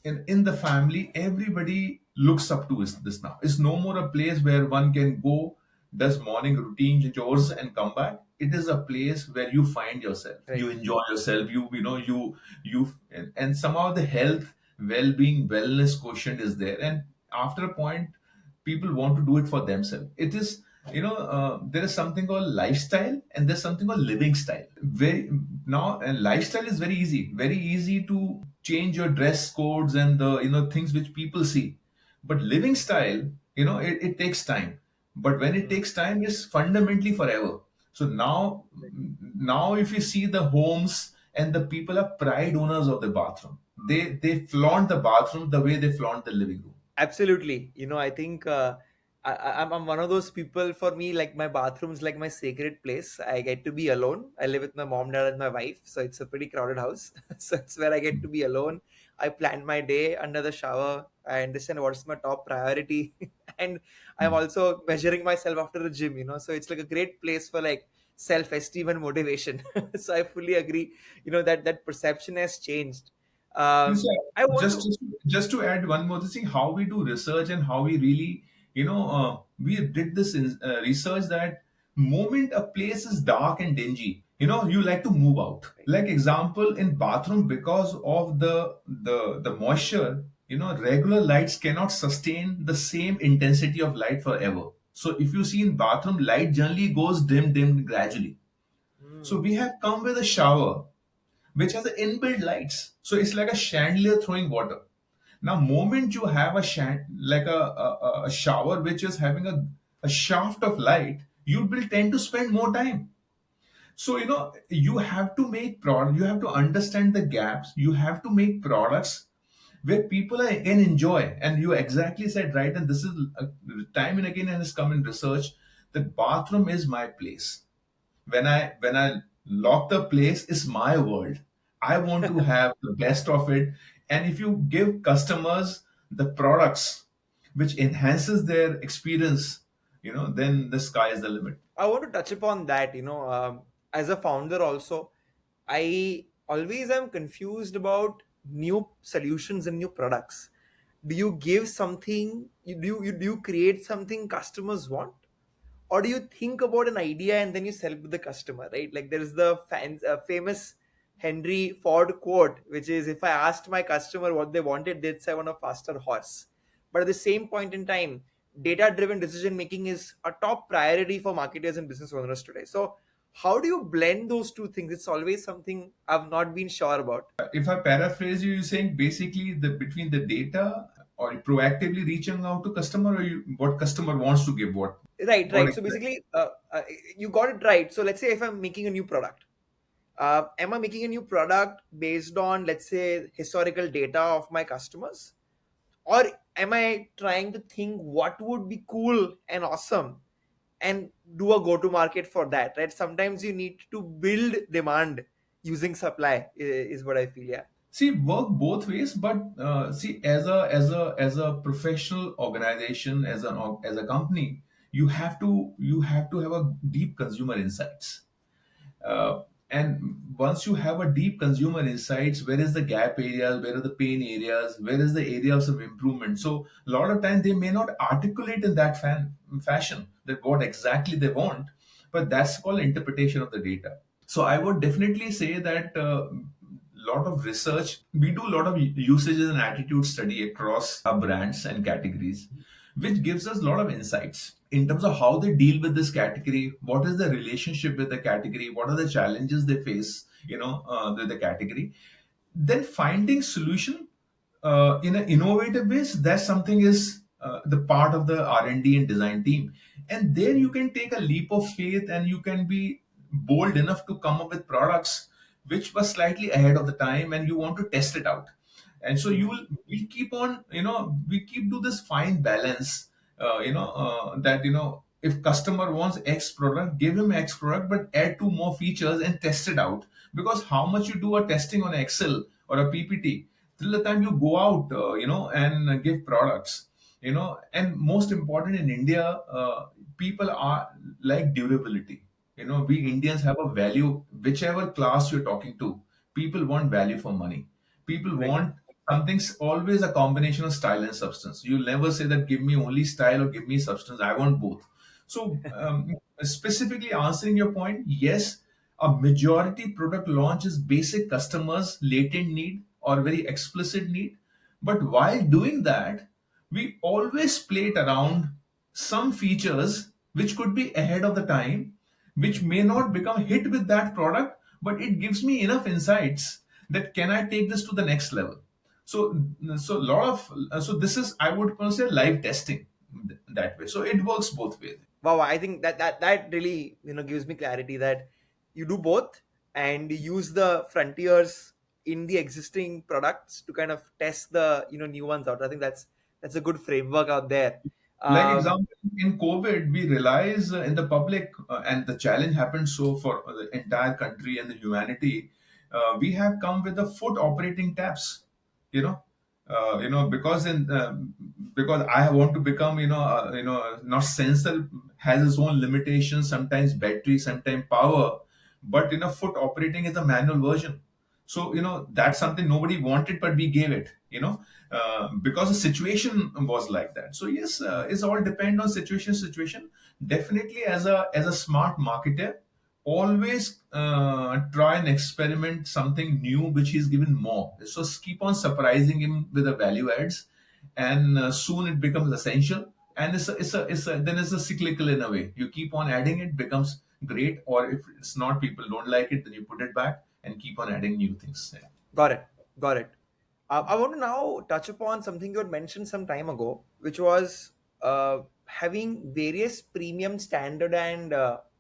in the family, everybody looks up to this now. It's no more a place where one can go, does morning routine chores and come back. It is a place where you find yourself, you Right. enjoy yourself, and somehow the health, well-being, wellness quotient is there. And after a point, people want to do it for themselves. It is, there is something called lifestyle and there's something called living style. Very now, and lifestyle is very easy to change your dress codes and the things which people see. But living style, it takes time. But when it Mm. takes time, it's fundamentally forever. So now if you see the homes, and the people are pride owners of the bathroom, they flaunt the bathroom the way they flaunt the living room. Absolutely. I think I'm one of those people. For me, like my bathroom's like my sacred place. I get to be alone. I live with my mom, dad, and my wife, so it's a pretty crowded house. So it's where I get to be alone. I plan my day under the shower. I understand what's my top priority, and I'm also measuring myself after the gym. So it's like a great place for like self-esteem and motivation. So I fully agree. That perception has changed. And so I want just to. just to add one more thing, how we do research and how we really, we did this research that moment a place is dark and dingy, you like to move out. Like example in bathroom, because of the moisture, regular lights cannot sustain the same intensity of light forever. So if you see in bathroom, light generally goes dim gradually. So Hmm. we have come with a shower which has inbuilt lights. So it's like a chandelier throwing water. Now, moment you have like a shower which is having a shaft of light, you will tend to spend more time. So, you have to make product, you have to understand the gaps, you have to make products where can enjoy. And you exactly said right, and this is time and again, and has come in research, the bathroom is my place. When I lock the place, is my world. I want to have the best of it. And if you give customers the products which enhances their experience, then the sky is the limit. I want to touch upon that. As a founder, also, I always am confused about new solutions and new products. Do you give something? Do you create something customers want, or do you think about an idea and then you sell it to the customer? Right? Like there is the famous Henry Ford quote, which is, "If I asked my customer what they wanted, they'd say I want a faster horse." But at the same point in time, data driven decision making is a top priority for marketers and business owners today. So how do you blend those two things? It's always something I've not been sure about. If I paraphrase you, you're saying basically the between the data or proactively reaching out to customer, or what customer wants to give Right, what right. So exactly? basically, you got it right. So let's say if I'm making a new product, am I making a new product based on, let's say, historical data of my customers, or am I trying to think what would be cool and awesome and do a go to market for that? Right. Sometimes you need to build demand using supply, is what I feel. Yeah. See, work both ways, but see, as a professional organization, as a company, you have to have a deep consumer insights. And once you have a deep consumer insights, where is the gap areas, where are the pain areas, where is the areas of improvement? So a lot of time they may not articulate in that fashion that what exactly they want, but that's called interpretation of the data. So I would definitely say that lot of research, we do a lot of usages and attitude study across our brands and categories, which gives us a lot of insights in terms of how they deal with this category, what is the relationship with the category, what are the challenges they face, with the category. Then finding solution in an innovative ways, that's something is the part of the R&D and D and design team. And there you can take a leap of faith and you can be bold enough to come up with products which were slightly ahead of the time, and you want to test it out. And so Mhm. we keep on, we keep do this fine balance, that, if customer wants X product, give him X product, but add two more features and test it out. Because how much you do a testing on Excel or a PPT, till the time you go out, and give products, and most important in India, people are like durability. We Mhm. Indians have a value, whichever class you're talking to, people want value for money. People Right. want something's always a combination of style and substance. You'll never say that give me only style or give me substance. I want both. So, specifically answering your point, yes, a majority product launch is basic customers' latent need or very explicit need. But while doing that, we always play it around some features which could be ahead of the time, which may not become hit with that product, but it gives me enough insights that can I take this to the next level. So a lot of so this is, I would consider, live testing that way. So it works both ways. Wow, I think that really gives me clarity that you do both and you use the frontiers in the existing products to kind of test the new ones out. I think that's a good framework out there. Like Um, example, in COVID, we realize in the public, and the challenge happened so for the entire country and the humanity, we have come with the foot operating taps, you know, because I want to become, not sensor has its own limitations, sometimes battery, sometimes power, but foot operating is a manual version. So that's something nobody wanted, but we gave it, because the situation was like that. So yes, it's all depend on situation. Definitely, as a smart marketer, always try and experiment something new which is given more. So keep on surprising him with the value adds, and soon it becomes essential. And then it's a cyclical in a way. You keep on adding, it becomes great, or if it's not, people don't like it, then you put it back and keep on adding new things. Yeah. got it, got it. I want to now touch upon something you had mentioned some time ago, which was having various premium, standard, and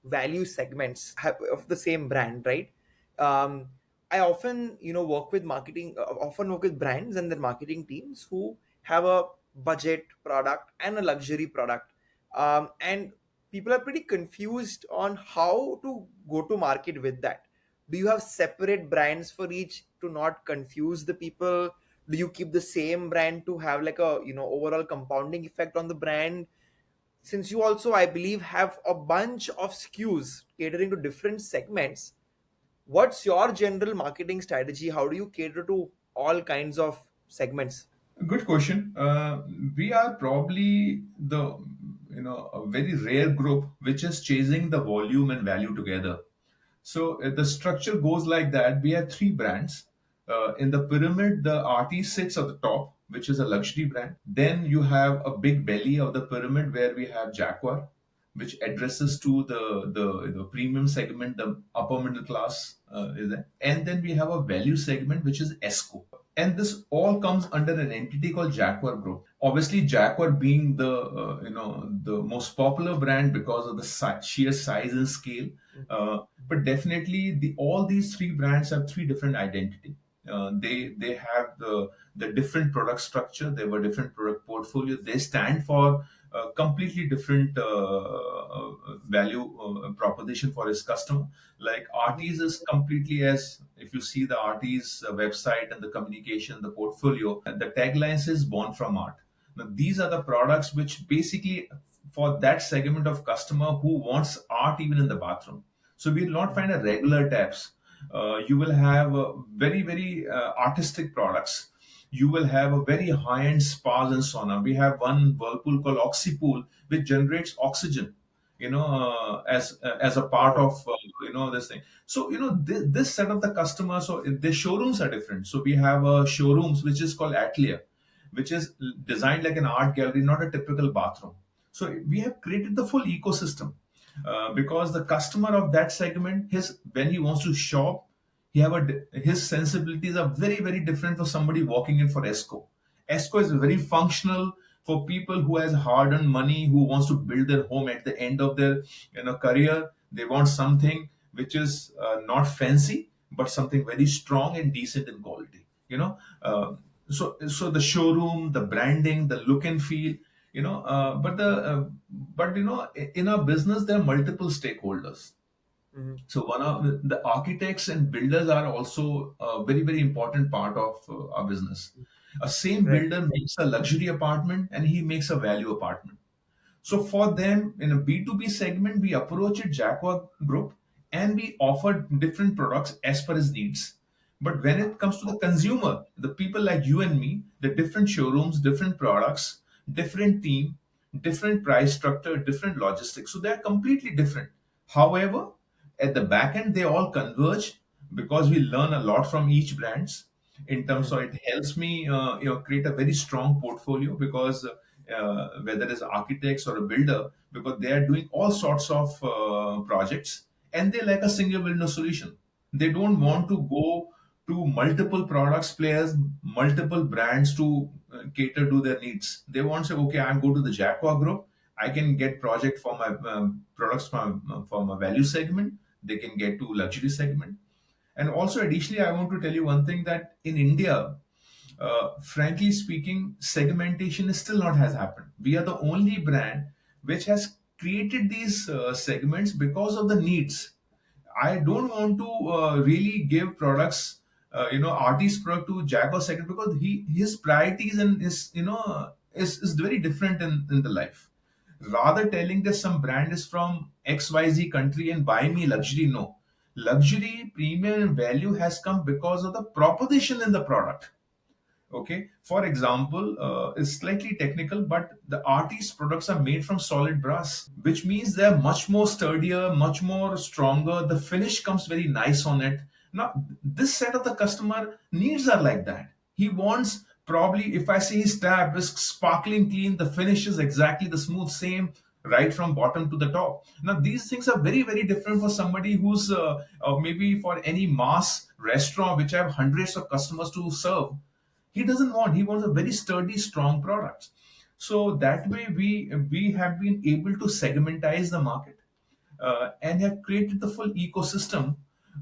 value segments of the same brand, right? Um, I often, work with often work with brands and their marketing teams who have a budget product and a luxury product, and people are pretty confused on how to go to market with that. Do you have separate brands for each to not confuse the people? Do you keep the same brand to have like a overall compounding effect on the brand? Since you also, I believe, have a bunch of SKUs catering to different segments, what's your general marketing strategy? How do you cater to all kinds of segments? Good question. We are probably the a very rare group which is chasing the volume and value together. So the structure goes like that. We have three brands. In the pyramid, the artist sits at the top, which is a luxury brand. Then you have a big belly of the pyramid where we have Jaquar, which addresses to the premium segment, the upper middle class is there. And then we have a value segment, which is ESCO. And this all comes under an entity called Jaquar Group. Obviously, Jaquar being the the most popular brand because of the sheer size and scale. But definitely, all these three brands have three different identity. They have the different product structure. They have a different product portfolio. They stand for completely different value proposition for his customer. Like Artis is completely, as if you see the Artis website and the communication, the portfolio, and the tagline says "Born from Art." Now, these are the products which basically for that segment of customer who wants art even in the bathroom. So we will not find a regular taps. You will have very artistic products. You will have a very high-end spas and sauna. We have one Whirlpool called Oxypool, which generates oxygen, as a part Wow. of this thing. So this set of the customers, so the showrooms are different. So we have showrooms which is called Atelier, which is designed like an art gallery, not a typical bathroom. So we have created the full ecosystem because the customer of that segment, his when he wants to shop, his sensibilities are very different for somebody walking in for Esco. Esco is very functional for people who has hard-earned money, who wants to build their home at the end of their career. They want something which is not fancy, but something very strong and decent in quality. So the showroom, the branding, the look and feel, but in our business there are multiple stakeholders. Mhm. So one of the architects and builders are also a very important part of our business. A same Right. builder makes a luxury apartment and he makes a value apartment. So for them in a B2B segment, we approach it Jaquar Group and we offer different products as per his needs. But when it comes to the consumer, the people like you and me, the different showrooms, different products, different team, different price structure, different logistics. So they are completely different. However, at the back end, they all converge because we learn a lot from each brands in terms Mhm. of it helps me create a very strong portfolio because whether it's architects or a builder, because they are doing all sorts of projects and they like a single window solution. They don't want to go to multiple products players, multiple brands to cater to their needs. They want to say, okay, I'm go to the Jaquar group. I can get project for my products from a value segment. They can get to luxury segment. And also, additionally, I want to tell you one thing that in India, frankly speaking, segmentation is still not has happened. We are the only brand which has created these segments because of the needs. I don't want to really give products, artist product to Jack or second because his priorities and his is very different in the life. Rather telling that some brand is from XYZ country and buy me luxury, no. Luxury, premium, and value has come because of the proposition in the product. Okay, for example, it's slightly technical, but the artist products are made from solid brass, which means they're much more sturdier, much more stronger. The finish comes very nice on it. Now, this set of the customer needs are like that. He wants probably, if I see his tab is sparkling clean, the finish is exactly the smooth same right from bottom to the top. Now these things are very different for somebody who's maybe for any mass restaurant which have hundreds of customers to serve. He doesn't want. He wants a very sturdy, strong product. So that way, we have been able to segmentize the market and have created the full ecosystem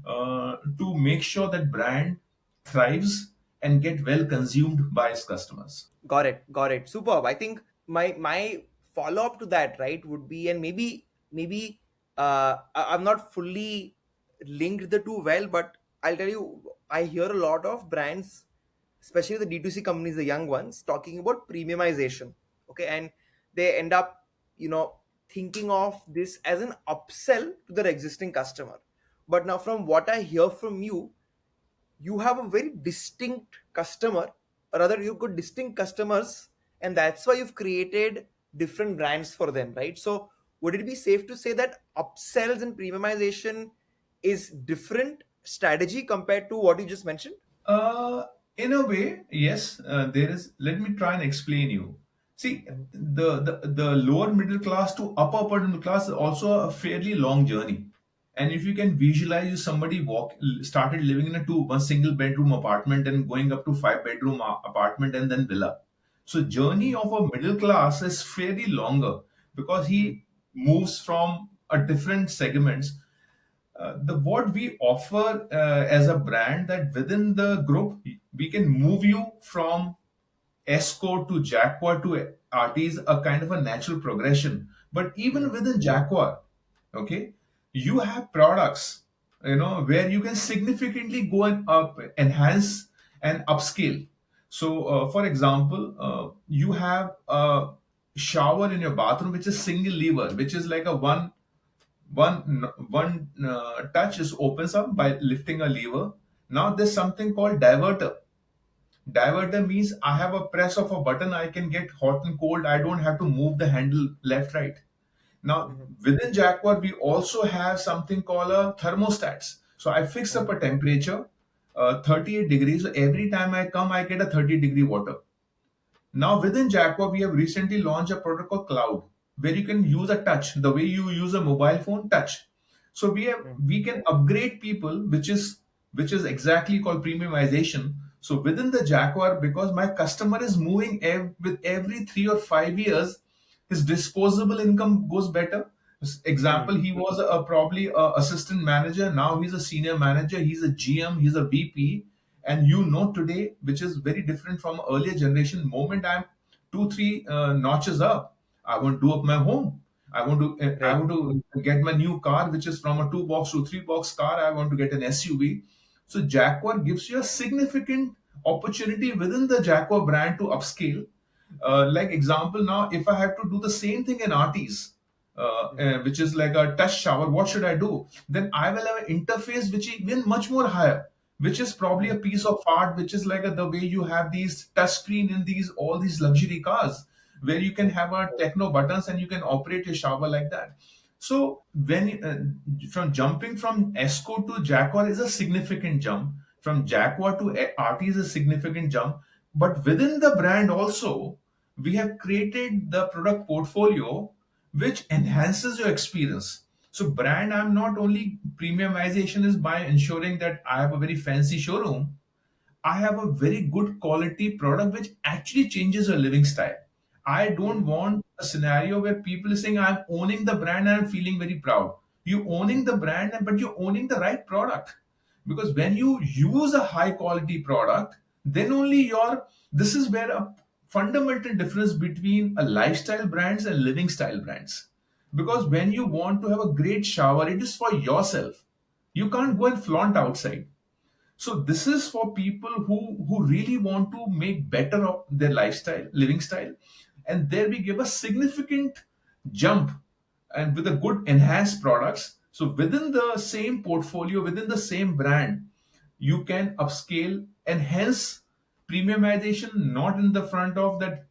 to make sure that brand thrives and get well consumed by its customers. Got it. Got it. Superb. I think my follow up to that, right, would be, and maybe I'm not fully linked the two well, but I'll tell you, I hear a lot of brands, especially the D2C companies, the young ones, talking about premiumization. Okay, and they end up, thinking of this as an upsell to their existing customer. But now, from what I hear from you, you have a very distinct customer, or rather you've got distinct customers, and that's why you've created different brands for them, right? So would it be safe to say that upsells and premiumization is different strategy compared to what you just mentioned? Uh, in a way, yes. There is. Let me try and explain you. See, Mhm. the lower middle class to upper middle class is also a fairly long journey. And if you can visualize somebody started living in a one single bedroom apartment and going up to five bedroom apartment and then villa. So journey of a middle class is fairly longer because Mhm. he moves from a different segments. The what we offer as a brand, that within the group we can move you from Esco to Jaquar to RT is a kind of a natural progression. But even Mhm. within Jaquar, okay, you have products, where you can significantly go and up, enhance and upscale. So, for example, you have a shower in your bathroom which is single lever, which is like a one touch is opens up by lifting a lever. Now there's something called diverter. Diverter means I have a press of a button, I can get hot and cold. I don't have to move the handle left, right. Now, Mhm. within Jaguar, we also have something called a thermostats. So I fix up Mhm. a temperature, 38 degrees. So every time I come, I get a 30-degree water. Now within Jaguar, we have recently launched a product called Cloud, where you can use a touch, the way you use a mobile phone, touch. So Mhm. we can upgrade people, which is exactly called premiumization. So within the Jaguar, because my customer is moving with every 3 or 5 years, his disposable income goes better. Mhm. Example, he was probably a assistant manager. Now he's a senior manager. He's a GM. He's a VP. And today, which is very different from earlier generation. Moment I'm two, three notches up, I want to do up my home. I Right. want to get my new car, which is from a two box to three box car. I want to get an SUV. So Jaguar gives you a significant opportunity within the Jaguar brand to upscale. Like example, now if I have to do the same thing in artis, Mhm. which is like a touch shower, what should I do? Then I will have an interface which is even much more higher, which is probably a Mhm. piece of art, which is like the way you have these touch screen in these all these luxury cars, where you can Right. have a techno buttons and you can operate your shower like that. So when from jumping from Esco to Jaguar is a significant jump. From Jaguar to RT is a significant jump. But within the brand also, we have created the product portfolio which enhances your experience. So brand, I'm not only premiumization is by ensuring that I have a very fancy showroom, I have a very good quality product which actually changes your living style. I don't Mhm. want a scenario where people are saying I'm owning the brand and I'm feeling very proud. You owning the brand, but you're owning the right product. Because when you use a high quality product, then only this is where a fundamental difference between a lifestyle brands and living style brands. Because Mhm. when you want to have a great shower, it is for yourself. You can't go Mhm. and flaunt outside. So this is for people who really want to make better of their lifestyle, living style, and there we give a significant jump and with a good enhanced products. So within the same portfolio, within the same brand, you can upscale and hence premiumization not in the front of that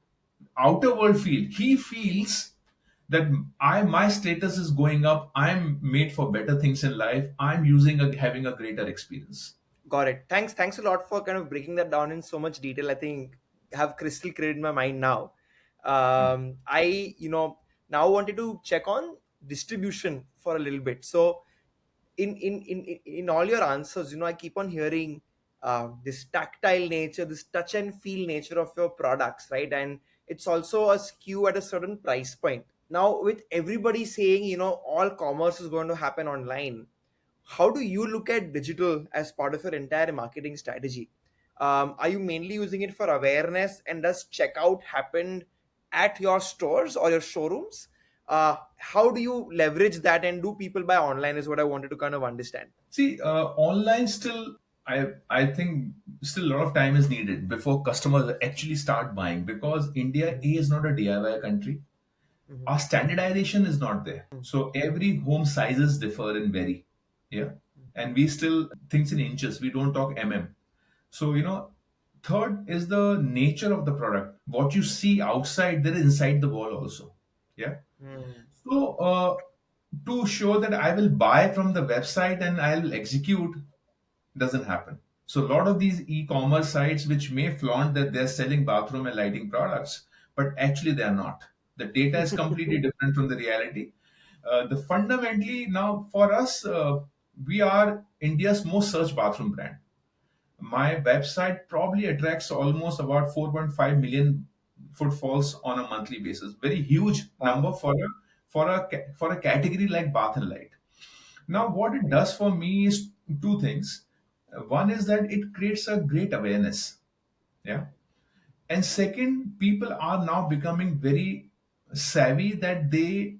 outer world feel. He feels that my status is going up. I'm made for better things in life. I'm having a greater experience. Got it. Thanks a lot for kind of breaking that down in so much detail. I think I have crystal clear in my mind now. I, now wanted to check on distribution for a little bit. So in all your answers, I keep on hearing this tactile nature, this touch and feel nature of your products, right? And it's also a skew at a certain price point. Now, with everybody saying, all commerce is going to happen online, how do you look at digital as part of your entire marketing strategy? Are you mainly using it for awareness, and does checkout happen at your stores or your showrooms? How do you leverage that, and do people buy online is what I wanted to kind of understand. See, online still, I think still a lot of time is needed before customers actually start buying, because India A is not a DIY country. Mhm. Our standardization is not there. So every home sizes differ in very, yeah, and we still things in inches. We don't talk mm. So third is the nature of the product. What you see outside, there is inside the wall also. Yeah. Hmm. So to show that I will buy from the website and I'll execute doesn't happen. So a lot of these e-commerce sites which may flaunt that they're selling bathroom and lighting products, but actually they are not. The data is completely different from the reality. The fundamentally now for us, we are India's most searched bathroom brand. My website probably attracts almost about 4.5 million footfalls on a monthly basis. Very huge number Wow. for a category like bath and light. Now, what it does for me is two things. One is that it creates a great awareness. Yeah. And second, people are now becoming very savvy that they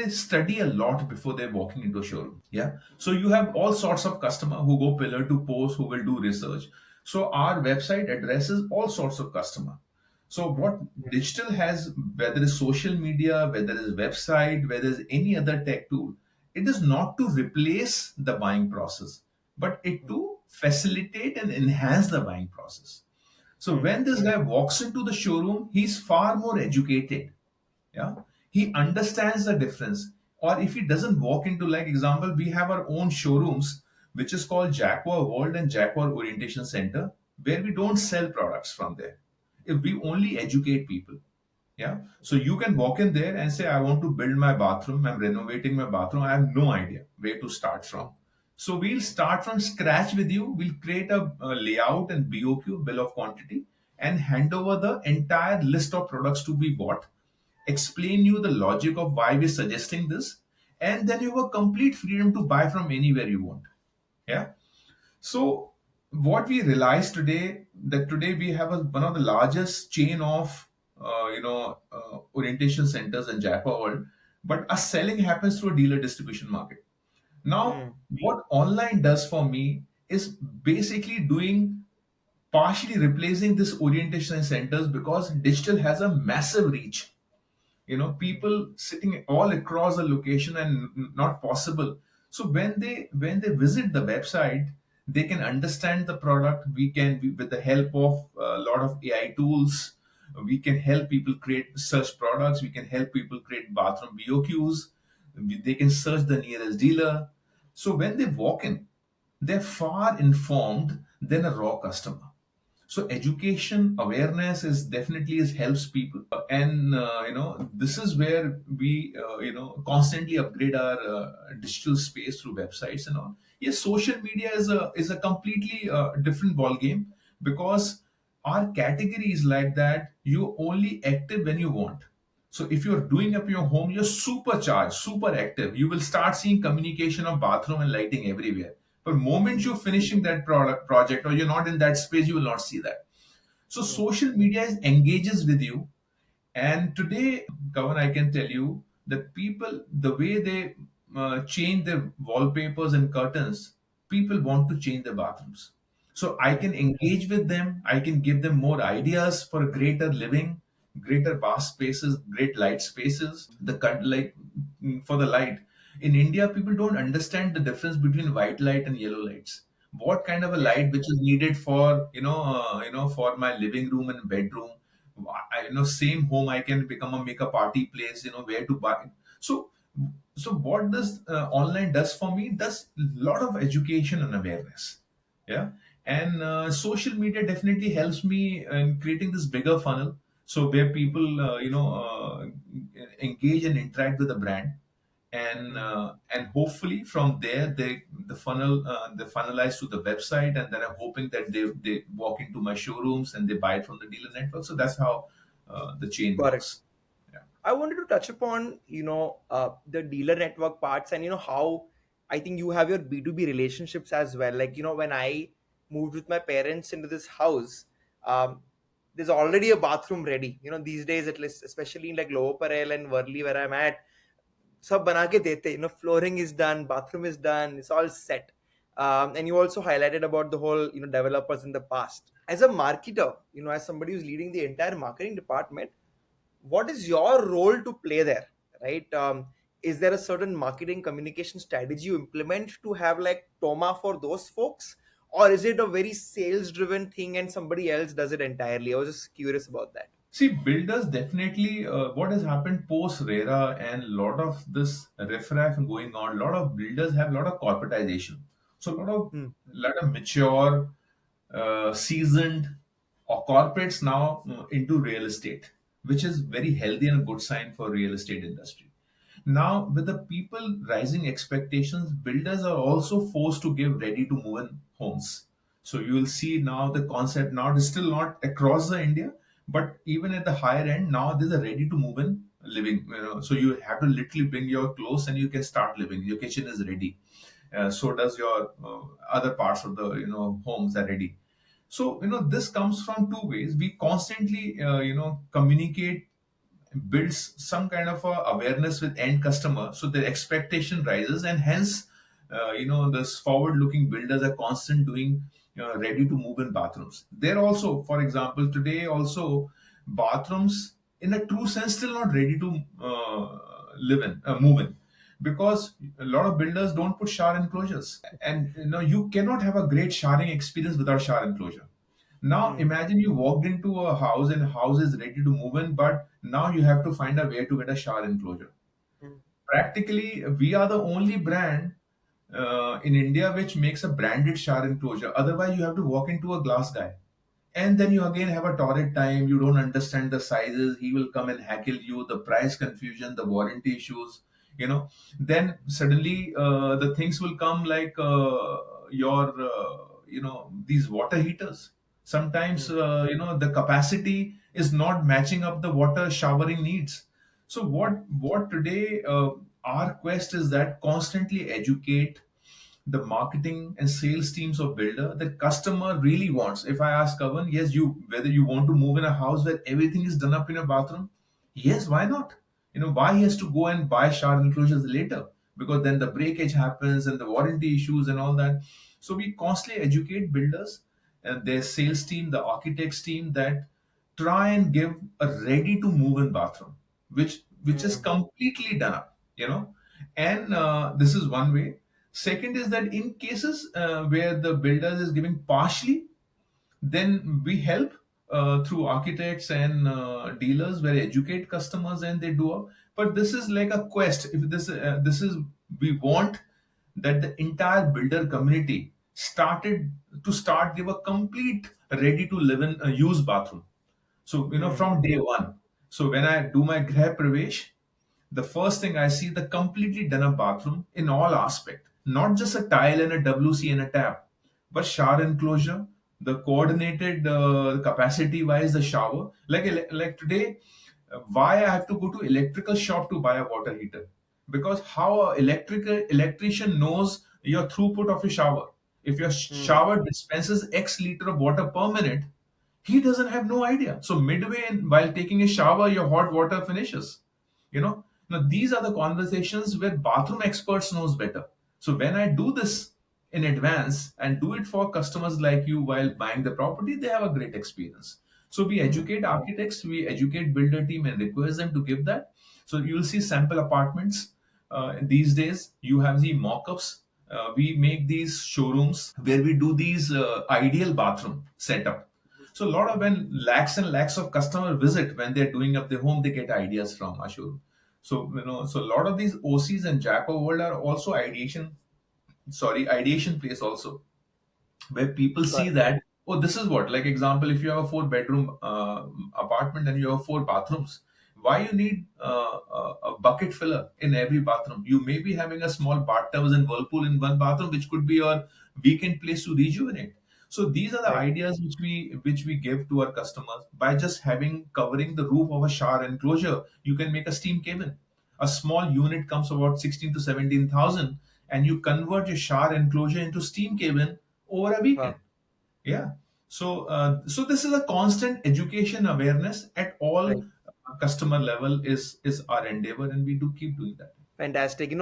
study a lot before they're walking into a showroom. Yeah. So you have all sorts of customer who go pillar to post, who will do research. So our website addresses all sorts of customer. So what digital has, whether it's social media, whether it's website, whether it's any other tech tool, it is not to replace the buying process, but it to facilitate and enhance the buying process. So Hmm. when this guy walks into the showroom, he's far more educated. Yeah, he understands the difference. Or if he doesn't walk into, like example, we have our own showrooms, which is called Jaquar World and Jaquar Orientation Center, where we don't sell products from there. If we only educate people. Yeah. So you can walk in there and say, I want to build my bathroom. I'm renovating my bathroom. I have no idea where to start from. So we'll start from scratch with you. We'll create a layout and BOQ, bill of quantity, and hand over the entire list of products to be bought, explain you the logic of why we're suggesting this, and then you have a complete freedom to buy from anywhere you want. Yeah. So what we realize today, that today we have one of the largest chain of orientation centers in Jaipur world, but our selling happens through a dealer distribution market. Now, Hmm. what online does for me is basically doing partially replacing this orientation centers, because digital has a massive reach. People sitting all across the location and not possible. So when they visit the website, they can understand the product. With the help of a lot of AI tools, we can help people create search products. We can help people create bathroom BOQs. They can search the nearest dealer. So when they walk in, they're far informed than a raw customer. So education awareness is definitely is helps people. And this is where we constantly upgrade our digital space through websites and all. Yes, social media is a completely different ball game, because our category is like that. You only active when you want. So if you're doing up your home, you're supercharged, super active. You will start seeing communication of bathroom and lighting everywhere. But moment you're finishing that product project, or you're not in that space, you will not see that. So Hmm. social media engages with you. And today, Kavan, I can tell you that people, the way they change their wallpapers and curtains, people want to change their bathrooms. So I can engage with them. I can give them more ideas for greater living, greater bath spaces, great light spaces. For the light in India, people don't understand the difference between white light and yellow lights. What kind of a Yeah. light which is needed for for my living room and bedroom. Same home I can become a make a party place, where to buy. So so what this online does for me, it does a lot of education and awareness. Yeah. And social media definitely helps me in creating this bigger funnel, so where people engage and interact with the brand. and hopefully from there the funnelize to the website, and then I'm hoping that they walk into my showrooms and they buy it from the dealer network. So that's how the chain Got it. works. Yeah. I wanted to touch upon, the dealer network parts, and how I think you have your B2B relationships as well. Like, when I moved with my parents into this house, um, there's already a bathroom ready. These days, at least, especially in like Lower Parel and Worli, where I'm at, सब बना के देते, flooring is done, bathroom is done, it's all set. And you also highlighted about the whole, developers in the past. As a marketer, as somebody who's leading the entire marketing department, what is your role to play there, right? Is there a certain marketing communication strategy you implement to have like Toma for those folks, or is it a very sales driven thing and somebody else does it entirely? I was just curious about that. See, builders definitely. What has happened post RERA and a lot of this riffraff going on. A lot of builders have a lot of corporatization. So Hmm. lot of mature, seasoned, or corporates now into real estate, which is very healthy and a good sign for real estate industry. Now, with the people rising expectations, builders are also forced to give ready to move in homes. So you will see now the concept now it is still not across the India, but even at the higher end now there's a ready to move in living. So you have to literally bring your clothes and you can start living. Your kitchen is ready. So does your other parts of the homes are ready. So this comes from two ways. We constantly communicate, builds some kind of a awareness with end customer, so their expectation rises, and hence this forward looking builders are constant doing ready to move in bathrooms. They're also, for example, today also bathrooms in a true sense still not ready to move in, because a lot of builders don't put shower enclosures, and you cannot have a great showering experience without shower enclosure. Now Hmm. imagine you walked into a house and the house is ready to move in, but now you have to find a way to get a shower enclosure. Hmm. Practically, we are the only brand in India which makes a branded shower enclosure. Otherwise, you have to walk into a glass guy. And then you again have a torrid time. You don't understand the sizes. He will come and hackle you, the price confusion, the warranty issues. Then suddenly the things will come like these water heaters. Sometimes Hmm. the capacity is not matching up the water showering needs. So what today our quest is that constantly educate the marketing and sales teams of builder that customer really wants. If I ask Kavan, yes, you whether you want to move in a house where everything is done up in a bathroom, yes, why not? Why he has to go and buy shower enclosures later? Because then the breakage happens and the warranty issues and all that. So we constantly educate builders and their sales team, the architects team, that try and give a ready to move in bathroom, which is Hmm. completely done up, and this is one way. Second is that in cases where the builders is giving partially, then we help through architects and dealers where educate customers and they do up. But this is like a quest. If this is we want that the entire builder community start give a complete ready to live in use bathroom. So Hmm. from day one. So when I do my Grah Pravesh, the first thing I see the completely done up bathroom in all aspect, not just a tile and a WC and a tap, but shower enclosure, the coordinated capacity wise the shower. Like today, why I have to go to electrical shop to buy a water heater? Because how a electrical electrician knows your throughput of a shower. If your Hmm. shower dispenses X liter of water per minute, he doesn't have no idea. So midway while taking a shower, your hot water finishes. Now these are the conversations where bathroom experts knows better. So when I do this in advance and do it for customers like you while buying the property, they have a great experience. So we Hmm. educate architects, we educate builder team and request them to give that. So you'll see sample apartments. These days you have the mock-ups. We make these showrooms where we do these ideal bathroom setup. So a lot of when lakhs and lakhs of customer visit when they're doing up their home, they get ideas from our showroom. So so a lot of these OCs and Jaquar world are also ideation place also, where people see Correct. that, oh, this is what, like example, if you have a 4 bedroom apartment and you have 4 bathrooms, Why you need a bucket filler in every bathroom? You may be having a small bathtub and whirlpool in one bathroom, which could be your weekend place to rejuvenate. So these are the Right. ideas which we give to our customers. By just having covering the roof of a shower enclosure, you can make a steam cabin. A small unit comes about 16 to 17,000, and you convert your shower enclosure into steam cabin over a weekend. Wow. Yeah. So this is a constant education awareness at all Right. customer level is our endeavor, and we do keep doing that. Fantastic.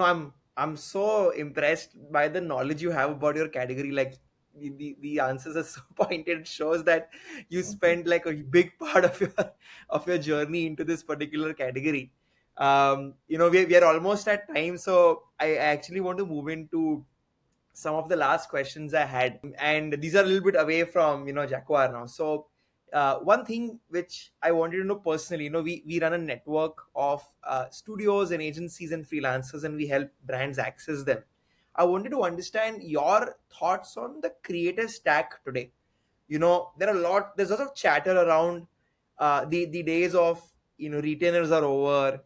I'm so impressed by the knowledge you have about your category. Like the answers are so pointed. It shows that you spent like a big part of your journey into this particular category. We are almost at time, so I actually want to move into some of the last questions I had, and these are a little bit away from Jaguar now. So, one thing which I wanted to know personally, we run a network of studios and agencies and freelancers, and we help brands access them. I wanted to understand your thoughts on the creative stack today. There's a lot of chatter around the days of retainers are over.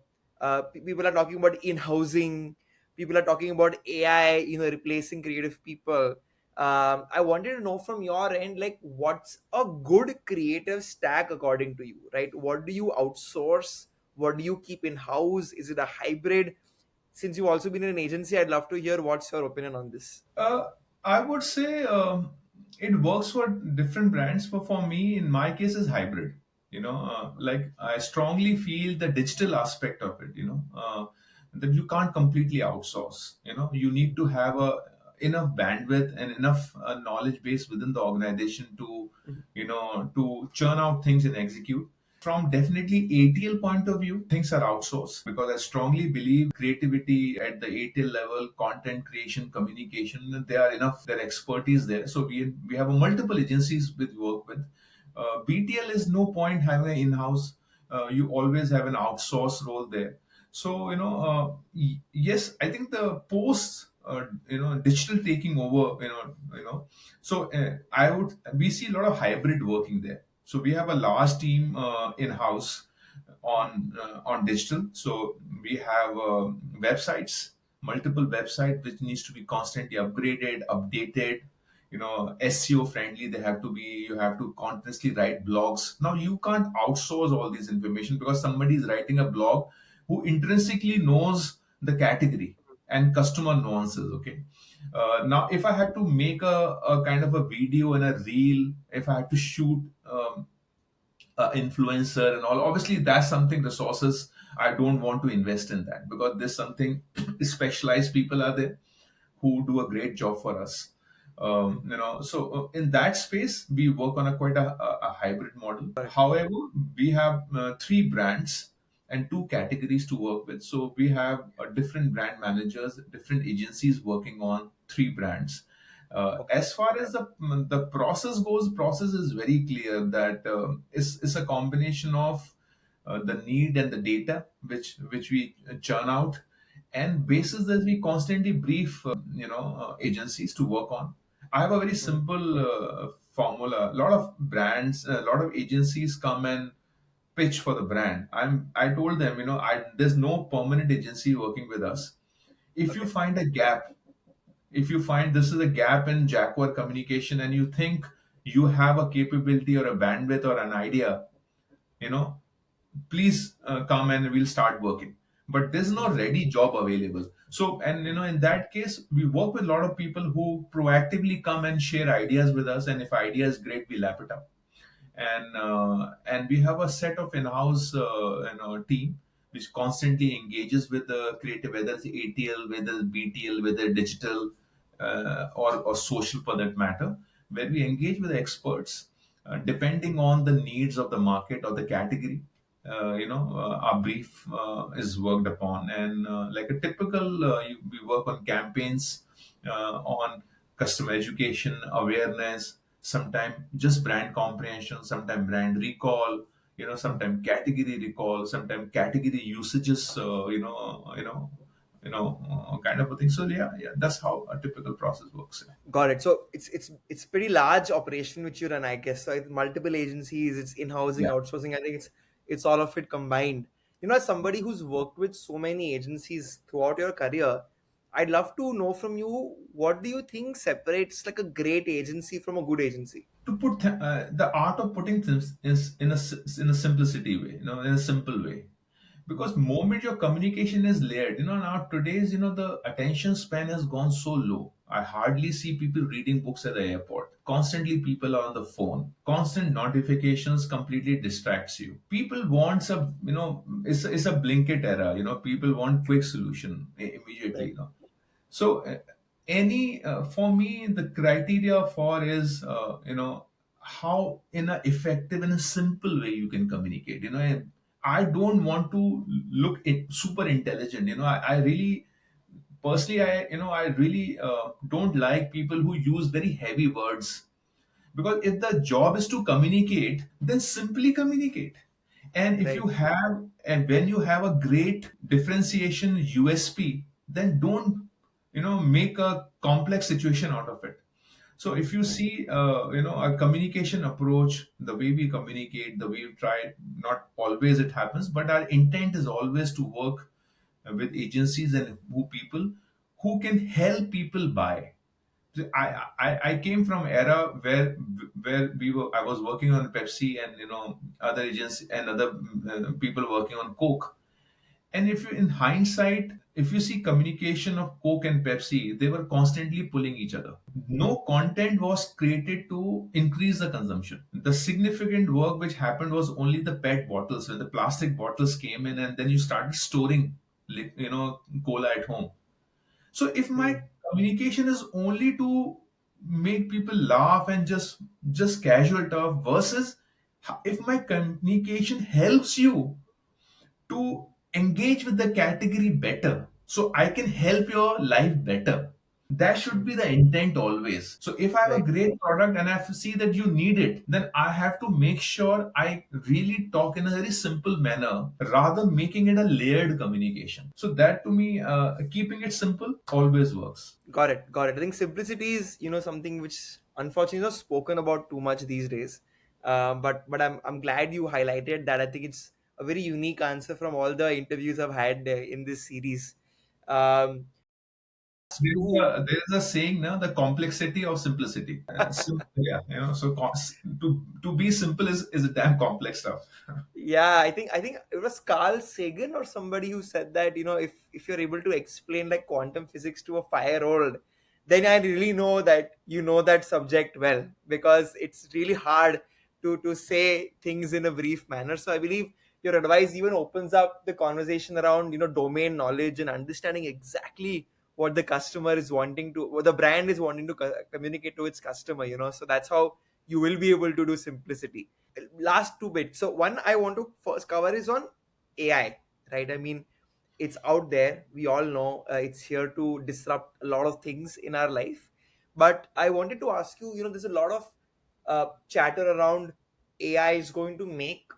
People are talking about in-housing. People are talking about AI replacing creative people. I wanted to know from your end, like, what's a good creative stack according to you, right? What do you outsource? What do you keep in-house? Is it a hybrid? Since you've also been in an agency, I'd love to hear what's your opinion on this. Uh, I would say it works for different brands, but for me, in my case, is hybrid. Like I strongly feel the digital aspect of it. That you can't completely outsource. You need to have a enough bandwidth and enough knowledge base within the organization to Mhm. to churn out things and execute. From definitely ATL point of view, things are outsourced because I strongly believe creativity at the ATL level, content creation, communication, they are enough, their expertise there. So we have a multiple agencies we work with. BTL is no point having an in-house. You always have an outsource role there. So yes, I think the post digital taking over, so we see a lot of hybrid working there. So we have a large team in house on digital. So we have websites, multiple websites which needs to be constantly upgraded, updated. SEO friendly. They have to be. You have to continuously write blogs. Now you can't outsource all this information because somebody is writing a blog who intrinsically knows the category and customer nuances. Okay. Now, if I had to make a kind of a video and a reel, if I had to shoot influencer and all, obviously that's something resources I don't want to invest in that because there's something specialized people are there who do a great job for us. So in that space, we work on a quite a hybrid model. Correct. However, we have three brands and two categories to work with. So we have different brand managers, different agencies working on three brands. Okay. As far as the process goes, process is very clear that it's a combination of the need and the data which we churn out, and basis that we constantly brief agencies to work on. I have a very Mhm. simple formula. A lot of brands, a lot of agencies come and pitch for the brand. I told them, there's no permanent agency working with us. If you Okay. find a gap, if you find this is a gap in Jaquar communication and you think you have a capability or a bandwidth or an idea, you know please come and we'll start working. But there's no Mhm. ready job available. So, and in that case, we work with a lot of people who proactively come and share ideas with us, and if idea is great, we lap it up. And we have a set of in-house team which constantly engages with the creative, whether it's ATL, whether it's BTL, whether digital or social for that matter, where we engage with the experts depending on the needs of the market or the category. Our brief is worked upon, and like a typical, we work on campaigns, on customer education, awareness, sometimes just brand comprehension, sometimes brand recall, sometimes category recall, sometimes category usages, kind of a thing. So yeah, that's how a typical process works. Got it. So it's pretty large operation which you run, I guess. So it's multiple agencies, it's in-housing, Yeah. outsourcing. I think it's all of it combined. As somebody who's worked with so many agencies throughout your career, I'd love to know from you, what do you think separates like a great agency from a good agency? To put the art of putting things is in in a simplicity way, in a simple way. Because moment your communication is layered, now today's, the attention span has gone so low. I hardly see people reading books at the airport. Constantly people are on the phone. Constant notifications completely distracts you. People want some, it's a blanket era. People want quick solution immediately. Right. So any for me the criteria for is how in a effective and a simple way you can communicate. And I don't want to look super intelligent. I really personally, I really don't like people who use very heavy words. Because if the job is to communicate, then simply communicate. And if Right. you have, and when you have a great differentiation USP, then don't, make a complex situation out of it. So if you see, our communication approach, the way we communicate, the way we try, not always it happens, but our intent is always to work with agencies and who people who can help people buy. I came from era where I was working on Pepsi and other agents and other people working on Coke. And if you in hindsight, if you see communication of Coke and Pepsi, they were constantly pulling each other. No content was created to increase the consumption. The significant work which happened was only the PET bottles, when the plastic bottles came in, and then you started storing, cola at home. So if my Hmm. communication is only to make people laugh and just casual talk, versus if my communication helps you to engage with the category better, so I can help your life better. That should Hmm. be the intent always. So if I have a Right. great product and I see that you need it, then I have to make sure I really talk in a very simple manner rather making it a layered communication. So that to me, keeping it simple always works. Got it. Got it. I think simplicity is, something which unfortunately is not spoken about too much these days. But I'm glad you highlighted that. I think it's a very unique answer from all the interviews I've had in this series. Um, to There is a saying now, the complexity of simplicity. Yeah, so to be simple is a damn complex stuff. Yeah, I think it was Carl Sagan or somebody who said that, if you're able to explain like quantum physics to a 5-year-old, then I really know that you know that subject well, because it's really hard to say things in a brief manner. So I believe your advice even opens up the conversation around, domain knowledge and understanding exactly what the customer is wanting to, what the brand is wanting to communicate to its customer. So that's how you will be able to do simplicity. Last two bits. So one I want to first cover is on AI, right? I mean, it's out there. We all know it's here to disrupt a lot of things in our life. But I wanted to ask you, there's a lot of chatter around AI is going to make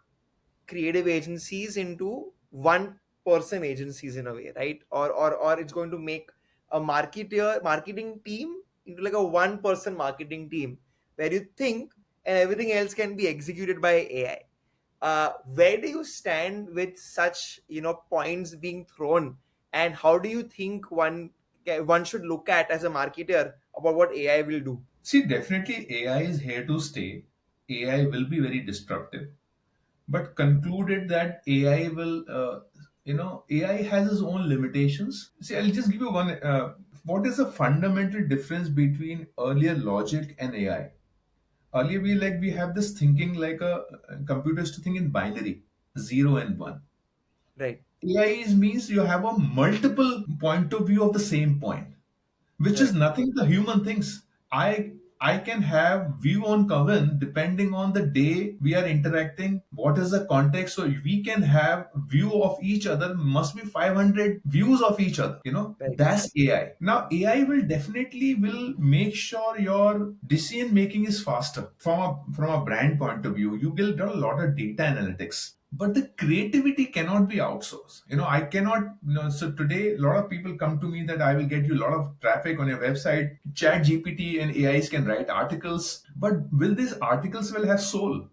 creative agencies into one person agencies in a way, right? Or it's going to make a marketing team into like a one person marketing team, where you think and everything else can be executed by AI. Where do you stand with such, points being thrown, and how do you think one should look at as a marketer about what AI will do? See, definitely AI is here to stay. AI will be very disruptive, but concluded that AI will, AI has its own limitations. See, I'll just give you one. What is the fundamental difference between earlier logic and AI? Earlier, we have this thinking like a computers to think in binary, zero and one. Right. AI is means you have a multiple point of view of the same point, which is Right. nothing the human thinks. I can have view on Coven depending on the day we are interacting. What is the context? So we can have view of each other. Must be 500 views of each other. Right. That's AI. Now AI will definitely will make sure your decision making is faster from a brand point of view. You will get a lot of data analytics, but the creativity cannot be outsourced. I cannot, so today a lot of people come to me that I will get you a lot of traffic on your website. Chat GPT and AIs can write articles, but will these articles will have soul?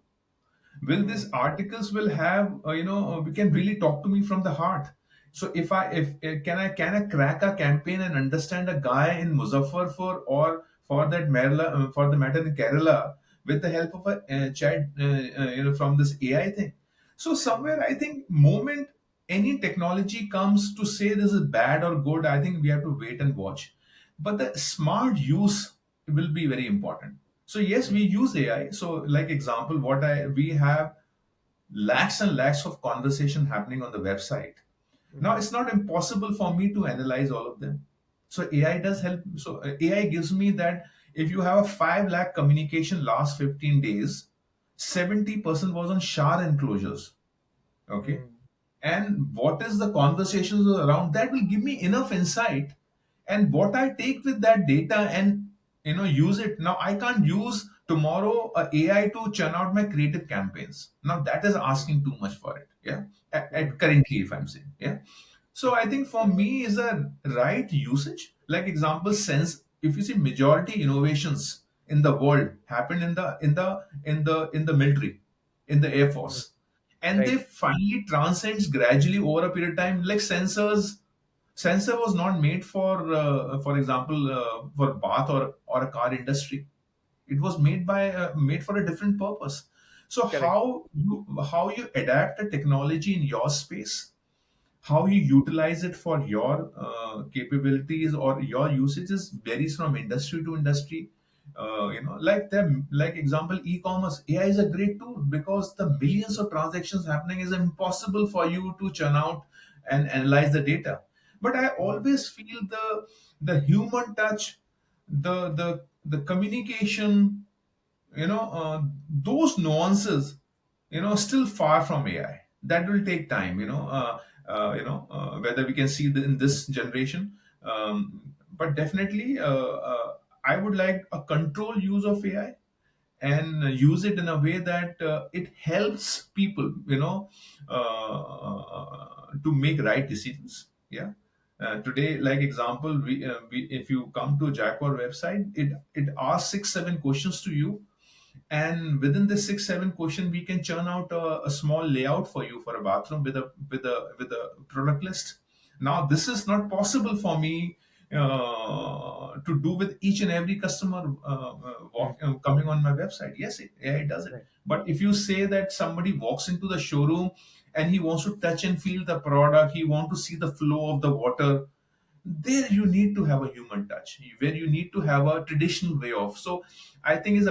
Will Mm, these articles will have we can really talk to me from the heart. So if I if can I crack a campaign and understand a guy in Muzaffarpur, or for the matter in Kerala, with the help of a chat from this AI thing. So mm, somewhere I think moment any technology comes to say this is bad or good, I think we have to wait and watch. But the smart use will be very important. So yes, we mm, use AI. So like example, what I we have lakhs and lakhs of conversation happening on the website. Now mhm, it's not impossible for me to analyze all of them. So AI does help. So AI gives me that if you have a 5 lakh communication last 15 days, 70% was on shower enclosures. Okay. mm, And what is the conversations around that will give me enough insight, and what I take with that data and use it. Now I can't use tomorrow a AI to churn out my creative campaigns. Now that is mm, asking too much for it. Yeah. At mm, currently, if I'm saying, yeah. So I think for me is a right usage. Like example, sense if you see majority innovations in the world happen in the military, in the air mm. force, and they Right. finally transcends gradually over a period of time. Like sensor was not made for example, for bath or a car industry. It was made for a different purpose. So Correct. how you adapt a technology in your space, how you utilize it for your capabilities or your usages varies from industry to industry. Like example, e-commerce AI is a great tool because the millions of transactions happening is impossible for you to churn out and analyze the data. But I Mm, always feel the human touch, the communication, those nuances, still far from AI. That will take time, whether we can see in this generation. But definitely, I would like a control use of AI, and use it in a way that it helps people, to make right decisions. Yeah. Today, like example, if you come to Jaquar website, it asks 6 7 questions to you, and within the 6 7 question we can churn out a small layout for you for a bathroom with a product list. Now this is not possible for me to do with each and every customer mm. coming on my website. Yes, AI does it. Right. But if you say that somebody walks into the showroom and he wants to touch and feel the product, he wants to see the flow of the water, there you need to have a human touch, where you need to have a traditional way of. So I think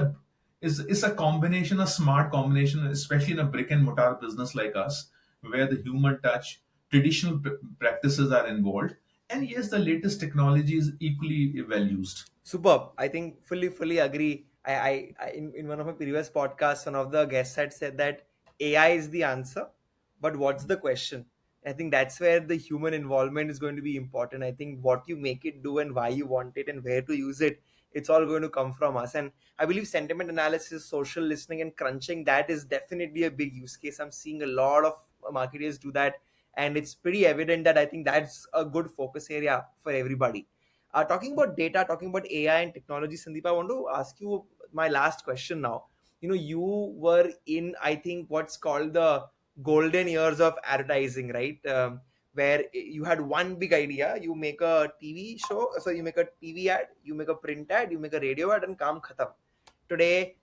is a combination, a smart combination, especially in a brick and mortar business like us, where the human touch, traditional practices are involved, and yes, the latest technology is equally well used. Superb. I think fully agree. In one of my previous podcasts, one of the guests had said that AI is the answer, but what's the question? I think that's where the human involvement is going to be important. I think what you make it do and why you want it and where to use it, it's all going to come from us. And I believe sentiment analysis, social listening, and crunching, that is definitely a big use case. I'm seeing a lot of marketers do that, and it's pretty evident that I think that's a good focus area for everybody. Talking about data, talking about AI and technology, Sandeep, I want to ask you my last question now. You were in, I think, what's called the golden years of advertising, right? Where you had one big idea, you make a TV show, so you make a TV ad, you make a print ad, you make a radio ad, and kam khatam. Today,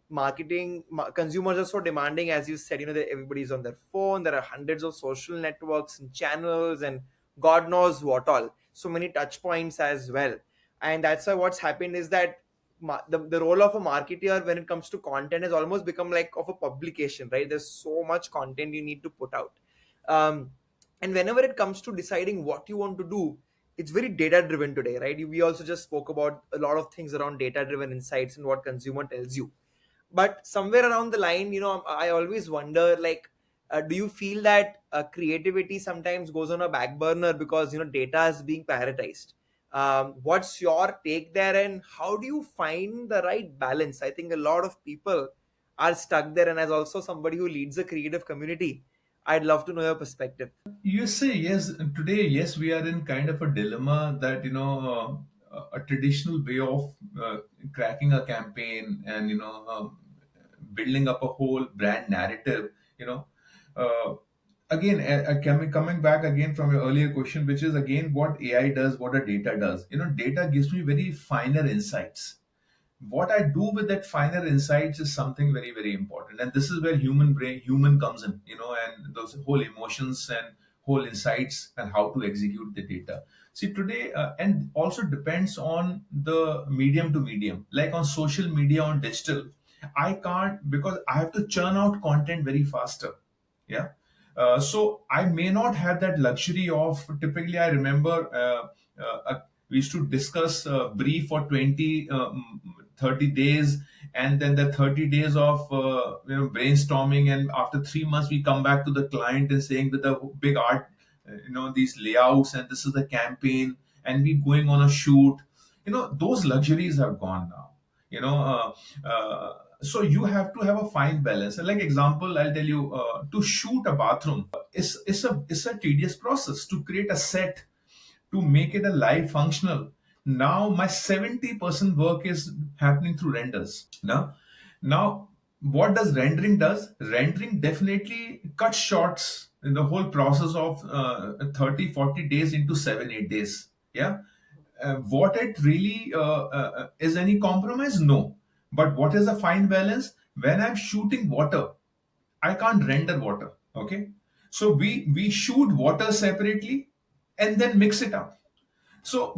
consumers are so demanding, as you said, that everybody's on their phone. There are hundreds of social networks and channels, and God knows what all. So many touch points as well. And that's why what's happened is that the role of a marketer when it comes to content has almost become like of a publication, right? There's so much content you need to put out. Um, and whenever it comes to deciding what you want to do, it's very data driven today, right? We also just spoke about a lot of things around data driven insights and what consumer tells you. But somewhere around the line, I always wonder, like, do you feel that creativity sometimes goes on a back burner because data is being prioritized? What's your take there, and how do you find the right balance? I think a lot of people are stuck there, and as also somebody who leads a creative community, I'd love to know your perspective. You say yes. Today, yes, we are in kind of a dilemma that a traditional way of cracking a campaign and building up a whole brand narrative. You know, uh, again, coming back again from your earlier question, which is again what AI does, what a data does. Data gives me very finer insights. What I do with that finer insights is something very, very important. And this is where human comes in, and those whole emotions and whole insights and how to execute the data. See, today, and also depends on the medium to medium, like on social media, on digital. I can't, because I have to churn out content very faster. Yeah. So I may not have that luxury of, typically I remember, we used to discuss brief for 20 30 days, and then the 30 days of brainstorming, and after 3 months we come back to the client and saying with the big art, these layouts, and this is the campaign, and we going on a shoot. Those luxuries are gone now. So you have to have a fine balance. Like example, I'll tell you, to shoot a bathroom is a tedious process. To create a set, to make it a live functional, now my 70% work is happening through renders. Now what does rendering definitely cuts shorts in the whole process of 30-40 days into 7-8 days. Yeah. What it really is any compromise? No. But what is a fine balance? When I'm shooting water, I can't render water. Okay. So we shoot water separately and then mix it up. So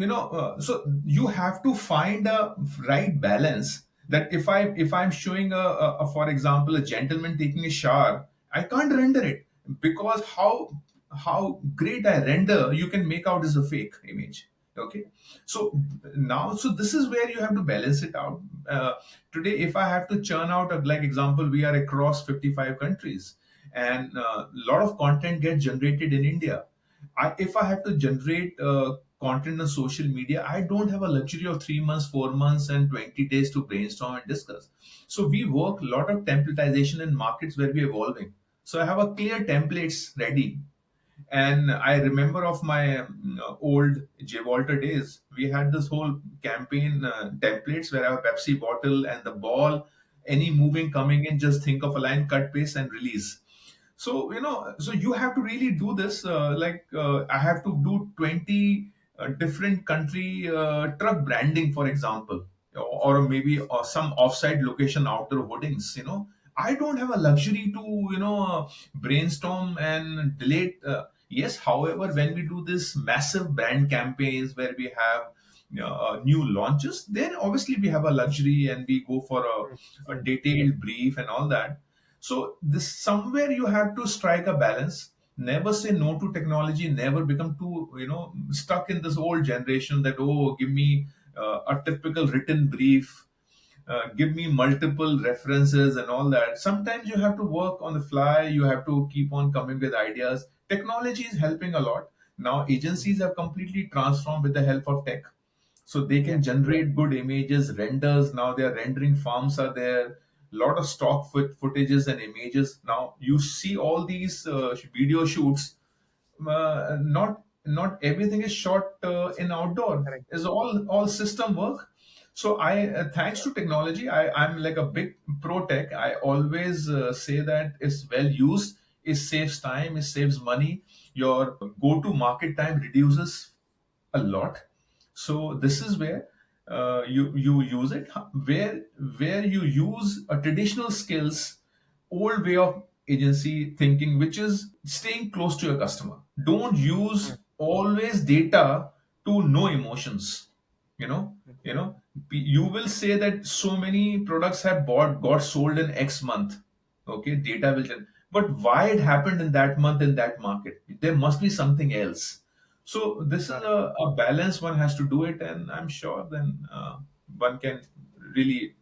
you have to find a right balance, that if I'm showing for example, a gentleman taking a shower, I can't render it, because how great I render, you can make out as a fake image. Okay. So this is where you have to balance it out. Today, if I have to churn out a, like example, we are across 55 countries, and a lot of content gets generated in India. If I have to generate content on social media, I don't have a luxury of 3 months, 4 months, and 20 days to brainstorm and discuss. So we work a lot of templatization in markets where we're evolving. So I have a clear templates ready. And I remember of my old J. Walter days, we had this whole campaign templates where I have a Pepsi bottle and the ball, any moving coming in, just think of a line, cut, paste, and release. So you have to really do this. I have to do 20 different country truck branding, for example, or maybe some offsite location outdoor hoardings. I don't have a luxury to brainstorm and delete. Yes, however, when we do this massive brand campaigns where we have new launches, then obviously we have a luxury and we go for a Mhm. detailed brief and all that. So this somewhere you have to strike a balance. Never say no to technology. Never become too stuck in this old generation that, oh, give me a typical written brief, give me multiple references and all that. Sometimes you have to work on the fly. You have to keep on coming with ideas. Technology is helping a lot. Now agencies have completely transformed with the help of tech, so they Yeah, can generate good images, renders. Now their rendering farms are there, lot of stock footages and images. Now you see all these video shoots. Not everything is shot in outdoor. correct. Is all system work. So I thanks to technology, I'm like a big pro tech. I always say that it's well used, it saves time, it saves money. Your go to market time reduces a lot. So this is where you use it. Where you use a traditional skills, old way of agency thinking, which is staying close to your customer. Don't Mm, use always data to know emotions. You know, mm, you will say that so many products have bought got sold in X month. Okay, data will tell. But why it happened in that month in that market? There must be something else. So this is got it. a balance one has to do it, and I'm sure then one can really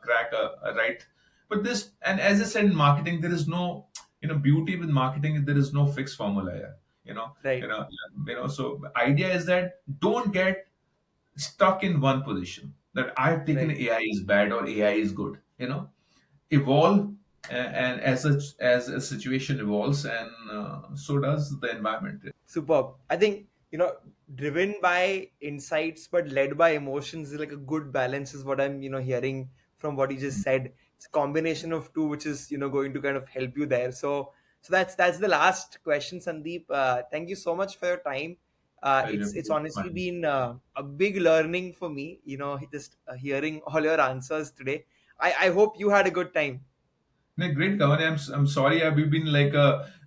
crack a right. But this, and as I said, in marketing there is no beauty with marketing. There is no fixed formula here. You know, you Right, know, So idea is that don't get stuck in one position. That I've taken right. AI is bad or AI is good. Evolve, and as a situation evolves, and so does the environment. Superb. I think, driven by insights but led by emotions is like a good balance, is what I'm, hearing from what you just said. it's a combination of two, which is going to kind of help you there. So that's the last question, Sandeep. Thank you so much for your time. Pleasure. It's honestly been a big learning for me, just hearing all your answers today. I hope you had a good time. No, great, Kavan. I'm sorry. We've been like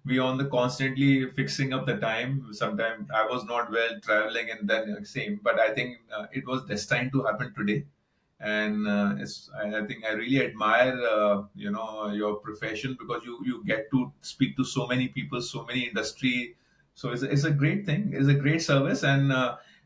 we on the constantly fixing up the time. Sometimes I was not well traveling, and then same. But I think it was destined to happen today, and I think I really admire your profession because you get to speak to so many people, so many industry. So it's a great thing. It's a great service, and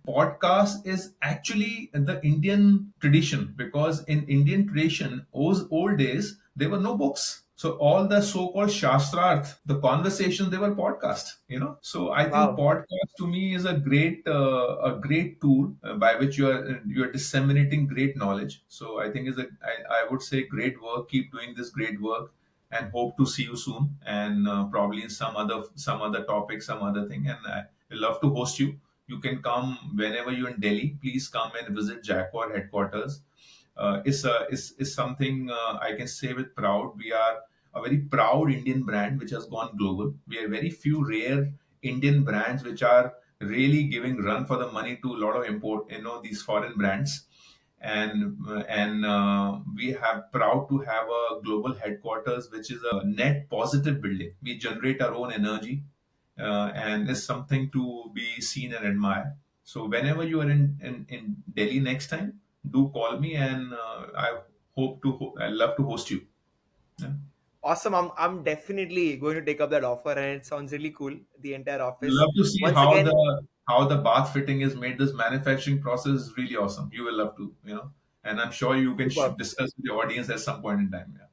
podcast is actually the Indian tradition because in Indian tradition, those old days, there were no books. So all the so-called shastrarth, the conversation, they were podcast. So I think Wow. podcast to me is a great tool by which you are disseminating great knowledge. So I think I would say great work. Keep doing this great work, and hope to see you soon. And probably in some other topic, some other thing. And I will love to host you. You can come whenever you're in Delhi. Please come and visit Jaquar headquarters. Is something I can say with proud. We are a very proud Indian brand which has gone global. We are very few rare Indian brands which are really giving run for the money to a lot of import, these foreign brands. And we have proud to have a global headquarters which is a net positive building. We generate our own energy, and is something to be seen and admire. So whenever you are in Delhi next time, do call me, and I love to host you. Yeah. Awesome. I'm definitely going to take up that offer, and it sounds really cool. The entire office. Love to see Once how again, the bath fitting is made. This manufacturing process is really awesome. You will love to, and I'm sure you can superb. discuss with the audience at some point in time. Yeah.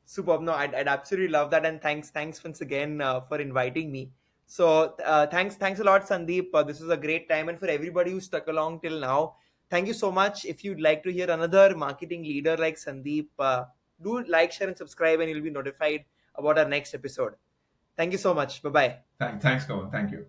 Superb. No, I'd absolutely love that. And thanks once again for inviting me. So thanks a lot, Sandeep. This was a great time. And for everybody who stuck along till now, thank you so much. If you'd like to hear another marketing leader like Sandeep, do like, share, and subscribe, and you'll be notified about our next episode. Thank you so much. Bye bye. Thanks, Kavan. Thank you.